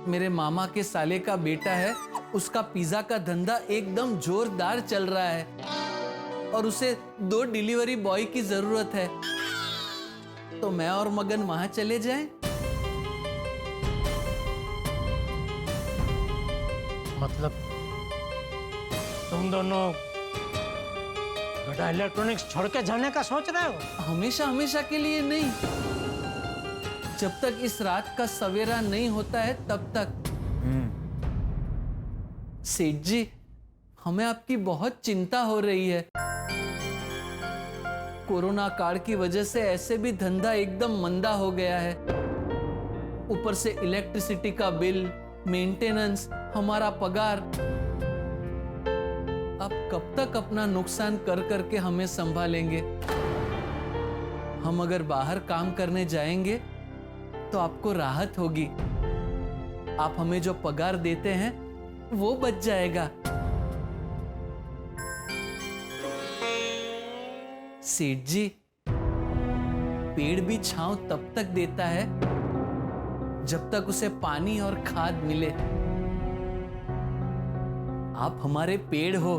मेरे मामा के साले का बेटा है, उसका पिज्जा का धंधा एकदम जोरदार चल रहा है और उसे 2 डिलीवरी बॉय की जरूरत है, तो मैं और मगन वहां चले जाएं? मतलब तुम दोनों गड़ा इलेक्ट्रॉनिक्स छोड़ के जाने का सोच रहे हो? हमेशा हमेशा के लिए नहीं, जब तक इस रात का सवेरा नहीं होता है तब तक। सेठ जी, हमें आपकी बहुत चिंता हो रही है। कोरोना काल की वजह से ऐसे भी धंधा एकदम मंदा हो गया है, ऊपर से इलेक्ट्रिसिटी का बिल, मेंटेनेंस, हमारा पगार। आप कब तक अपना नुकसान कर करके हमें संभालेंगे? हम अगर बाहर काम करने जाएंगे तो आपको राहत होगी, आप हमें जो पगार देते हैं वो बच जाएगा। सेठ जी, पेड़ भी छांव तब तक देता है जब तक उसे पानी और खाद मिले। आप हमारे पेड़ हो,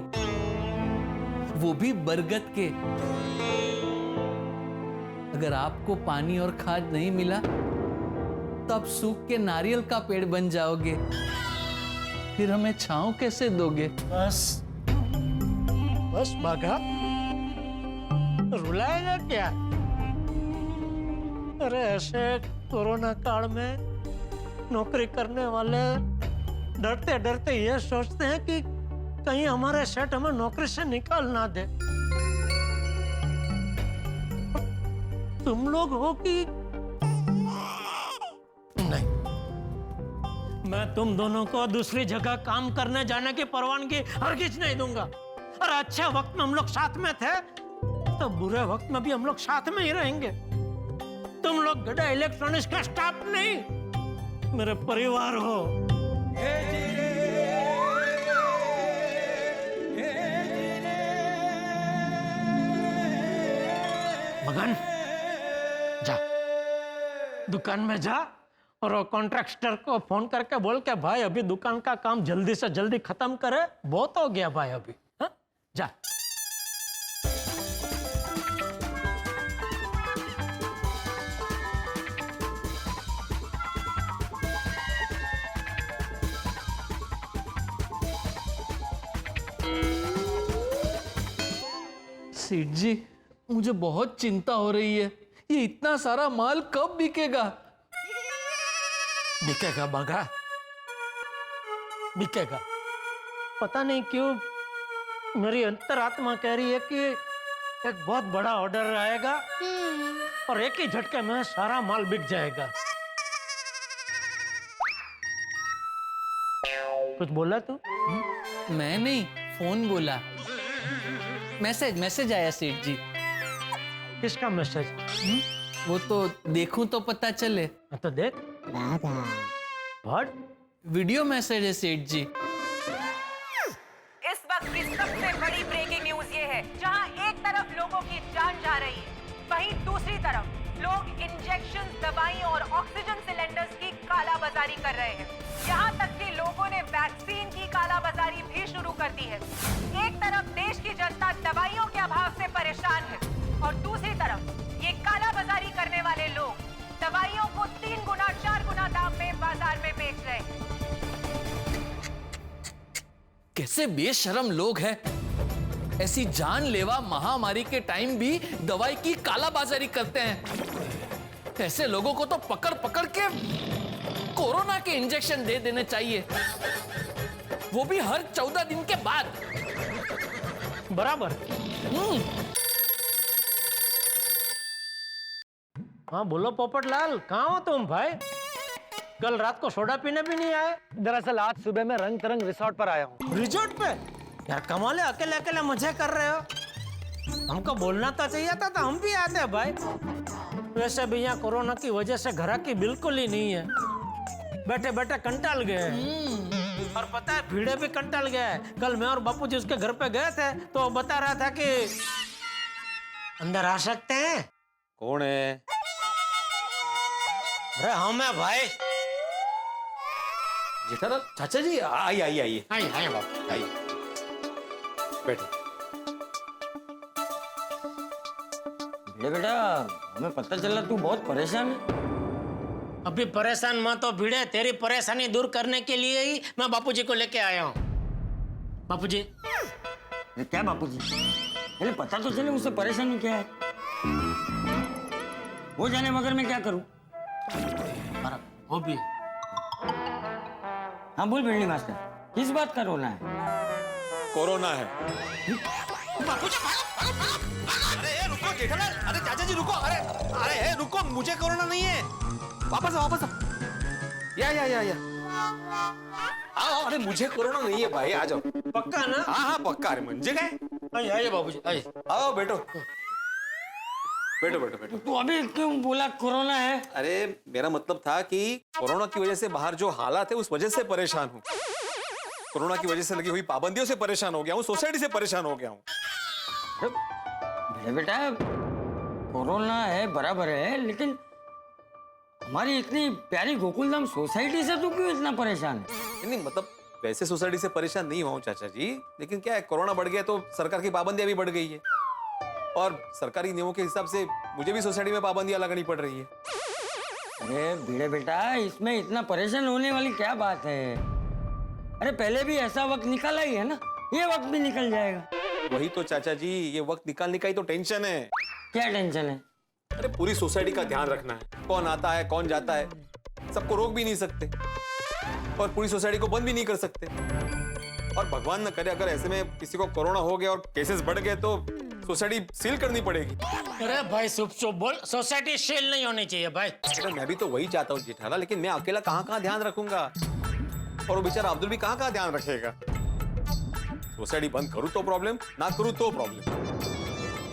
वो भी बरगद के। अगर आपको पानी और खाद नहीं मिला तो आप सूख के नारियल का पेड़ बन जाओगे, फिर हमें छांव कैसे दोगे? बस बस बाघा, रुलाएगा क्या? अरे ऐसे कोरोना काल में नौकरी करने वाले डरते डरते ये सोचते हैं कि कहीं हमारे सेठ हमें नौकरी से निकाल ना दे। तुम लोग हो कि नहीं, मैं तुम दोनों को दूसरी जगह काम करने जाने की परवानगी हरगिज नहीं दूंगा। और अच्छे वक्त में हम लोग साथ में थे तो बुरे वक्त में भी हम लोग साथ में ही रहेंगे। तुम लोग गड़ा इलेक्ट्रॉनिक्स का स्टाफ नहीं, मेरे परिवार हो। मगन, जा दुकान में जा और वो कॉन्ट्रैक्टर को फोन करके बोल के भाई अभी दुकान का काम जल्दी से जल्दी खत्म करे, बहुत हो गया भाई अभी। हा? जा। सेठ जी, मुझे बहुत चिंता हो रही है, ये इतना सारा माल कब बिकेगा? बिकेगा बाघा, बिकेगा। पता नहीं क्यों मेरी अंतरात्मा कह रही है कि एक बहुत बड़ा ऑर्डर आएगा और एक ही झटके में सारा माल बिक जाएगा। कुछ बोला तू? मैं नहीं, फोन बोला। मैसेज आया सेठ जी। किसका मैसेज? वो तो देखूं तो पता चले। तो देख। व्हाट? वीडियो मैसेज है सेठ जी। इस वक्त की सबसे बड़ी ब्रेकिंग न्यूज ये है, जहां एक तरफ लोगों की जान जा रही है, वहीं दूसरी तरफ लोग इंजेक्शन, दवाई और ऑक्सीजन सिलेंडर्स की कालाबाजारी कर रहे हैं। यहाँ तक कि लोगों ने वैक्सीन की कालाबाजारी भी शुरू कर दी है। एक तरफ देश की जनता दवाइयों के अभाव से परेशान है और दूसरी तरफ ये कालाबाजारी करने वाले लोग दवाइयों को 3 गुना 4 गुना दाम में बाजार में बेच रहे हैं। कैसे बेशरम लोग हैं, ऐसी जानलेवा महामारी के टाइम भी दवाई की कालाबाजारी करते हैं। ऐसे लोगों को तो पकड़ पकड़ के कोरोना के इंजेक्शन दे देने चाहिए, वो भी हर 14 दिन के बाद। बराबर। हाँ बोलो पोपटलाल, कहाँ हो तुम भाई? कल रात को सोडा पीने भी नहीं आए? दरअसल आज सुबह मैं रंग तरंग रिसोर्ट पर आया हूँ। रिसोर्ट पे? यार कमाल है, अकेले अकेले मजे कर रहे हो। हमको बोलना तो चाहिए था, तो हम भी आते हैं भाई। वैसे भी यहाँ कोरोना की वजह से ग्राहकी बिल्कुल ही नहीं है, बैठे बैठे कंटाल गए। और पता है भीड़े भी कंटाल गया है। कल मैं और बापू जी उसके घर पे गए थे तो वो बता रहा था कि अंदर आ सकते हैं। कौन है? अरे हम है भाई। जेठालाल चाचा जी आइए आइए आइए आइए बापू आइए, बैठो। बेटा हमें पता चला तू बहुत परेशान है। अभी परेशान मत हो भिड़े, तेरी परेशानी दूर करने के लिए ही मैं बापूजी को लेके आया हूँ। बापूजी। क्या बापूजी? पहले पता तो चले मुझसे परेशानी क्या है। वो जाने मगर मैं क्या करूँ? वो भी। हाँ बोल बिल्डिंग मास्टर, किस बात का रोना है? कोरोना है। अरे रुको जेठालाल, अरे चाचा जी रुको, अरे अरे रुको, मुझे कोरोना नहीं है। वापस आओ, वापस आओ। या आओ, अरे मुझे कोरोना नहीं है भाई, आ जाओ। पक्का ना? हाँ पक्का। अरे मुझे गए। आइए बाबूजी आइए। आओ बैठो बैठो बैठो बैठो। तू अभी क्यों बोला कोरोना है? अरे मेरा मतलब था कि कोरोना की वजह से बाहर जो हालात है उस वजह से परेशान हूँ। कोरोना की वजह से लगी हुई पाबंदियों से परेशान हो गया हूँ, सोसाइटी से परेशान हो गया हूँ। बेटा कोरोना है बराबर है, लेकिन हमारी इतनी प्यारी गोकुलधाम सोसाइटी से तू क्यों इतना परेशान है? नहीं मतलब वैसे सोसाइटी से परेशान नहीं हुआ चाचा जी, लेकिन क्या है कोरोना बढ़ गया तो सरकार की पाबंदियां भी बढ़ गई है और सरकारी नियमों के हिसाब से मुझे भी सोसाइटी में पाबंदियां लगानी पड़ रही है। अरे भिड़े बेटा इसमें इतना परेशान होने वाली क्या बात है? अरे पहले भी ऐसा वक्त निकाला ही है ना, ये वक्त भी निकल जाएगा। वही तो चाचा जी, ये वक्त निकालने का ही तो टेंशन है। क्या टेंशन है? अरे पूरी सोसाइटी का ध्यान रखना है, कौन आता है कौन जाता है, सबको रोक भी नहीं सकते और पूरी सोसाइटी को बंद भी नहीं कर सकते। और भगवान न करे अगर ऐसे में किसी को कोरोना हो गया और केसेस बढ़ गए तो सोसाइटी सील करनी पड़ेगी। अरे भाई चुप चुप बोल, सोसाइटी सील नहीं होनी चाहिए भाई। अरे मैं भी तो वही चाहता हूँ जेठालाल, लेकिन मैं अकेला कहाँ ध्यान रखूंगा और वो बेचारा अब्दुल भी कहाँ ध्यान रखेगा। सोसाइटी बंद करूँ तो प्रॉब्लम, ना करूँ तो प्रॉब्लम।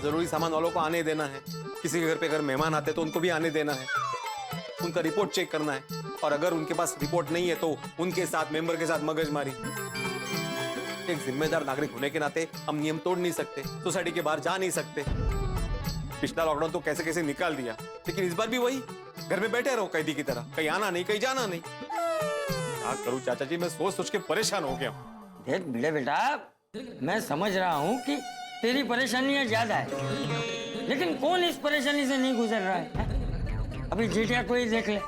जरूरी सामान वालों को आने देना है, किसी के घर पे अगर मेहमान आते तो उनको भी आने देना है, उनका रिपोर्ट चेक करना है और अगर उनके पास रिपोर्ट नहीं है तो उनके साथ मेंबर के साथ मगजमारी। एक जिम्मेदार नागरिक होने के नाते हम नियम तोड़ नहीं सकते, सोसाइटी के बाहर जा नहीं सकते। पिछला लॉकडाउन तो कैसे कैसे निकाल दिया, लेकिन इस बार भी वही घर में बैठे रहो कैदी की तरह, कहीं आना नहीं कहीं जाना नहीं। क्या करूं चाचा जी, मैं सोच सोच के परेशान हो गया हूं। देख भिड़े बेटा मैं समझ रहा हूँ कि तेरी परेशानियां ज्यादा है, लेकिन कौन इस परेशानी से नहीं गुजर रहा है? अभी जेठिया को ही देख ले,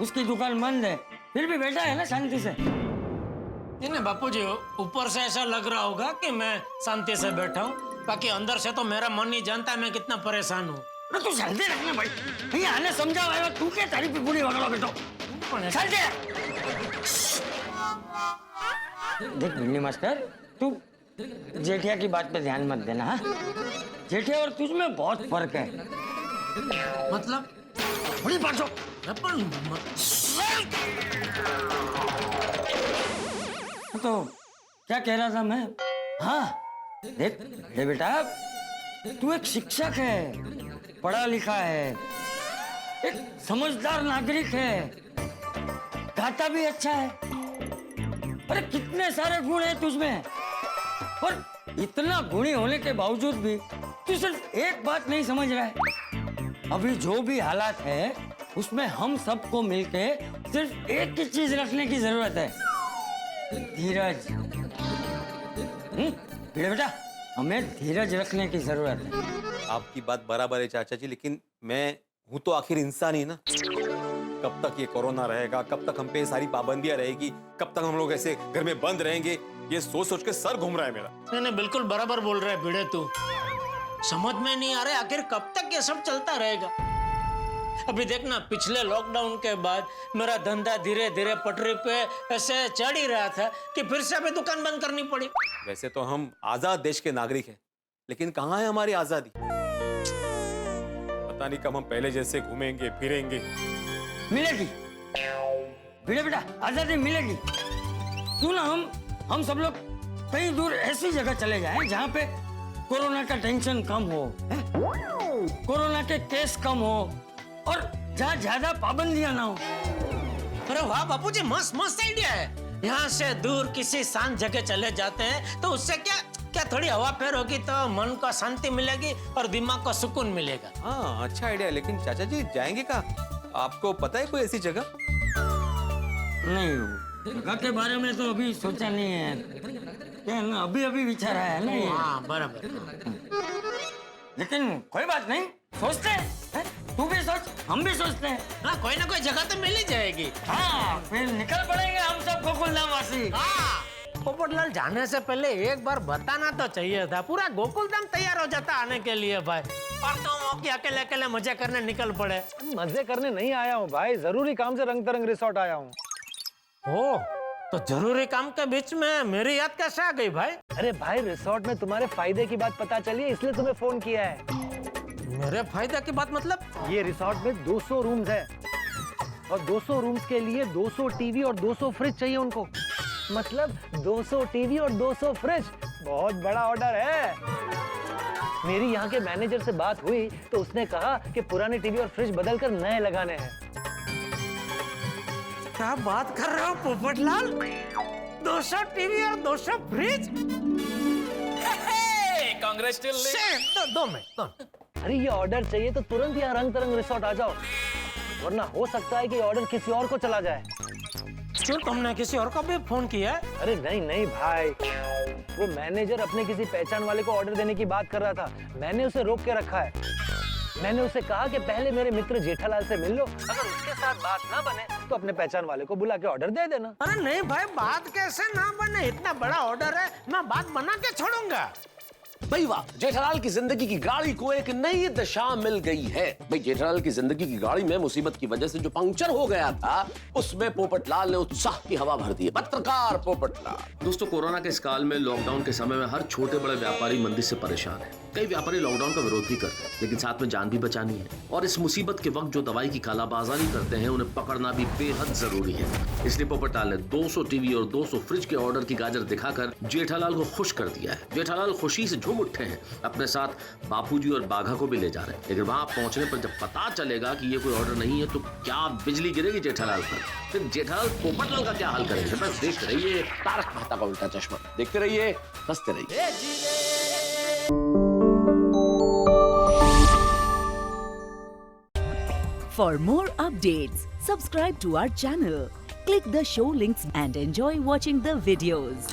उसकी दुकान बंद है फिर भी बैठा है ना शांति से। नहीं बापूजी, ऊपर से ऐसा लग रहा होगा कि मैं शांति से बैठा हूँ, बाकी अंदर से तो मेरा मन नहीं जानता मैं कितना परेशान हूँ। तू शांति रखना भाई, नहीं आने समझा तू क्या तारीफ पे पूरी वगड़ा बेटो। देख भिंडी मास्टर, तू जेठिया की बात पे ध्यान मत देना। हाँ जेठिया और तुझ में बहुत फर्क है। मतलब बड़ी बात हो। तो क्या कह रहा था मैं? हाँ देख बेटा तू एक शिक्षक है, पढ़ा लिखा है, एक समझदार नागरिक है, गाता भी अच्छा है। अरे कितने सारे गुण है तुझमें, और इतना गुणी होने के बावजूद भी तू सिर्फ एक बात नहीं समझ रहा है। अभी जो भी हालात है उसमें हम सबको मिलके सिर्फ एक ही चीज रखने की जरूरत है, धीरज। बेटा हमें धीरज रखने की जरूरत है। आपकी बात बराबर है चाचा जी, लेकिन मैं हूं तो आखिर इंसान ही ना। कब तक ये कोरोना रहेगा, कब तक हम पे सारी पाबंदियां रहेगी, कब तक हम लोग ऐसे घर में बंद रहेंगे, ये सोच सोच के सर घूम रहा है मेरा। नहीं बिल्कुल बराबर बोल रहे भिड़े, तू समझ में नहीं आ रहा आखिर कब तक ये सब चलता रहेगा। अभी देखना पिछले लॉकडाउन के बाद मेरा धंधा धीरे धीरे पटरी पे ऐसे चढ़ ही रहा था कि फिर से अभी दुकान बंद करनी पड़ी। वैसे तो हम आजाद देश के नागरिक हैं, लेकिन कहाँ है हमारी आजादी? पता नहीं कब हम पहले जैसे घूमेंगे फिरेंगे। मिलेगी बेटा, आजादी मिलेगी। क्यों ना हम सब लोग कहीं दूर ऐसी जगह चले जाएं जहाँ पे कोरोना का टेंशन कम हो, कोरोना के केस कम हो और जहाँ ज्यादा पाबंदियां ना हो। अरे वाह बापूजी, मस्त मस्त आइडिया है। यहाँ से दूर किसी शांत जगह चले जाते हैं तो उससे क्या थोड़ी हवा फेर होगी तो मन को शांति मिलेगी और दिमाग को सुकून मिलेगा। हाँ अच्छा आइडिया है, लेकिन चाचा जी जाएंगे कहाँ? आपको पता है कोई ऐसी जगह? नहीं, जगह के बारे में तो अभी सोचा नहीं है, क्या ना अभी विचार आया है ना ये। हाँ बराबर। लेकिन कोई बात नहीं, सोचते हैं। तू भी सोच, हम भी सोचते हैं। हाँ, कोई ना कोई जगह तो मिल ही जाएगी। हाँ, फिर निकल पड़ेंगे हम सब गोकुलधाम वासी। हाँ, पोपटलाल जाने से पहले एक बार बताना तो चाहिए था। पूरा गोकुलधाम तैयार हो जाता आने के लिए भाई, और तुम अकेले अकेले मजे करने निकल पड़े। मजे करने नहीं आया हूँ भाई, जरूरी काम से रंग तरंग रिसोर्ट आया हूँ। ओ, तो जरूरी काम के बीच में मेरी याद कैसे आ गई भाई? अरे भाई, रिसोर्ट में तुम्हारे फायदे की बात पता चली है, इसलिए तुम्हें फोन किया है। मेरे फायदे की बात मतलब? ये रिसोर्ट में 200 रूम्स है और 200 रूम्स के लिए 200 टीवी और 200 फ्रिज चाहिए उनको। मतलब 200 टीवी और 200 फ्रिज, बहुत बड़ा ऑर्डर है। मेरी यहाँ के मैनेजर से बात हुई तो उसने कहा कि पुराने टीवी और फ्रिज बदलकर नए लगाने हैं। क्या बात कर रहे हो पोपटलाल? 200 टीवी और 200 फ्रिज? कांग्रेचुलेशन। दो मिनट। अरे ये ऑर्डर चाहिए तो तुरंत यहाँ रंग तरंग रिसोर्ट आ जाओ, वरना हो सकता है कि ऑर्डर किसी और को चला जाए। क्यों, तुमने किसी और को भी फोन किया है? अरे नहीं भाई, वो मैनेजर अपने किसी पहचान वाले को ऑर्डर देने की बात कर रहा था, मैंने उसे रोक के रखा है। मैंने उसे कहा कि पहले मेरे मित्र जेठालाल से मिल लो, अगर उसके साथ बात ना बने तो अपने पहचान वाले को बुला के ऑर्डर दे देना। अरे नहीं भाई, बात कैसे ना बने? इतना बड़ा ऑर्डर है, मैं बात बना के छोड़ूंगा। भाई वाह, जेठालाल की जिंदगी की गाड़ी को एक नई दिशा मिल गई है। भाई जेठालाल की जिंदगी की गाड़ी में मुसीबत की वजह से जो पंक्चर हो गया था, उसमें पोपटलाल ने उत्साह की हवा भर दी है। पत्रकार पोपटलाल। दोस्तों, कोरोना के इस काल में, लॉकडाउन के समय में हर छोटे बड़े व्यापारी मंदी से परेशान है। कई व्यापारी लॉकडाउन का विरोध भी करते हैं, लेकिन साथ में जान भी बचानी है। और इस मुसीबत के वक्त जो दवाई की कालाबाजारी करते हैं, उन्हें पकड़ना भी बेहद जरूरी है। इसलिए पोपटलाल ने 200 टीवी और 200 फ्रिज के ऑर्डर की गाजर दिखाकर जेठालाल को खुश कर दिया है। जेठालाल खुशी से झूम उठे हैं, अपने साथ बापूजी और बाघा को भी ले जा रहे हैं। लेकिन वहां पहुंचने पर जब पता चलेगा कि ये कोई ऑर्डर नहीं है, तो क्या बिजली गिरेगी जेठालाल पर? फिर जेठालाल पोपटलाल का क्या हाल करेंगे? बस देखते रहिए तारक मेहता का उल्टा चश्मा, देखते रहिए, हंसते रहिए। For more updates, subscribe to our channel, click the show links and enjoy watching the videos.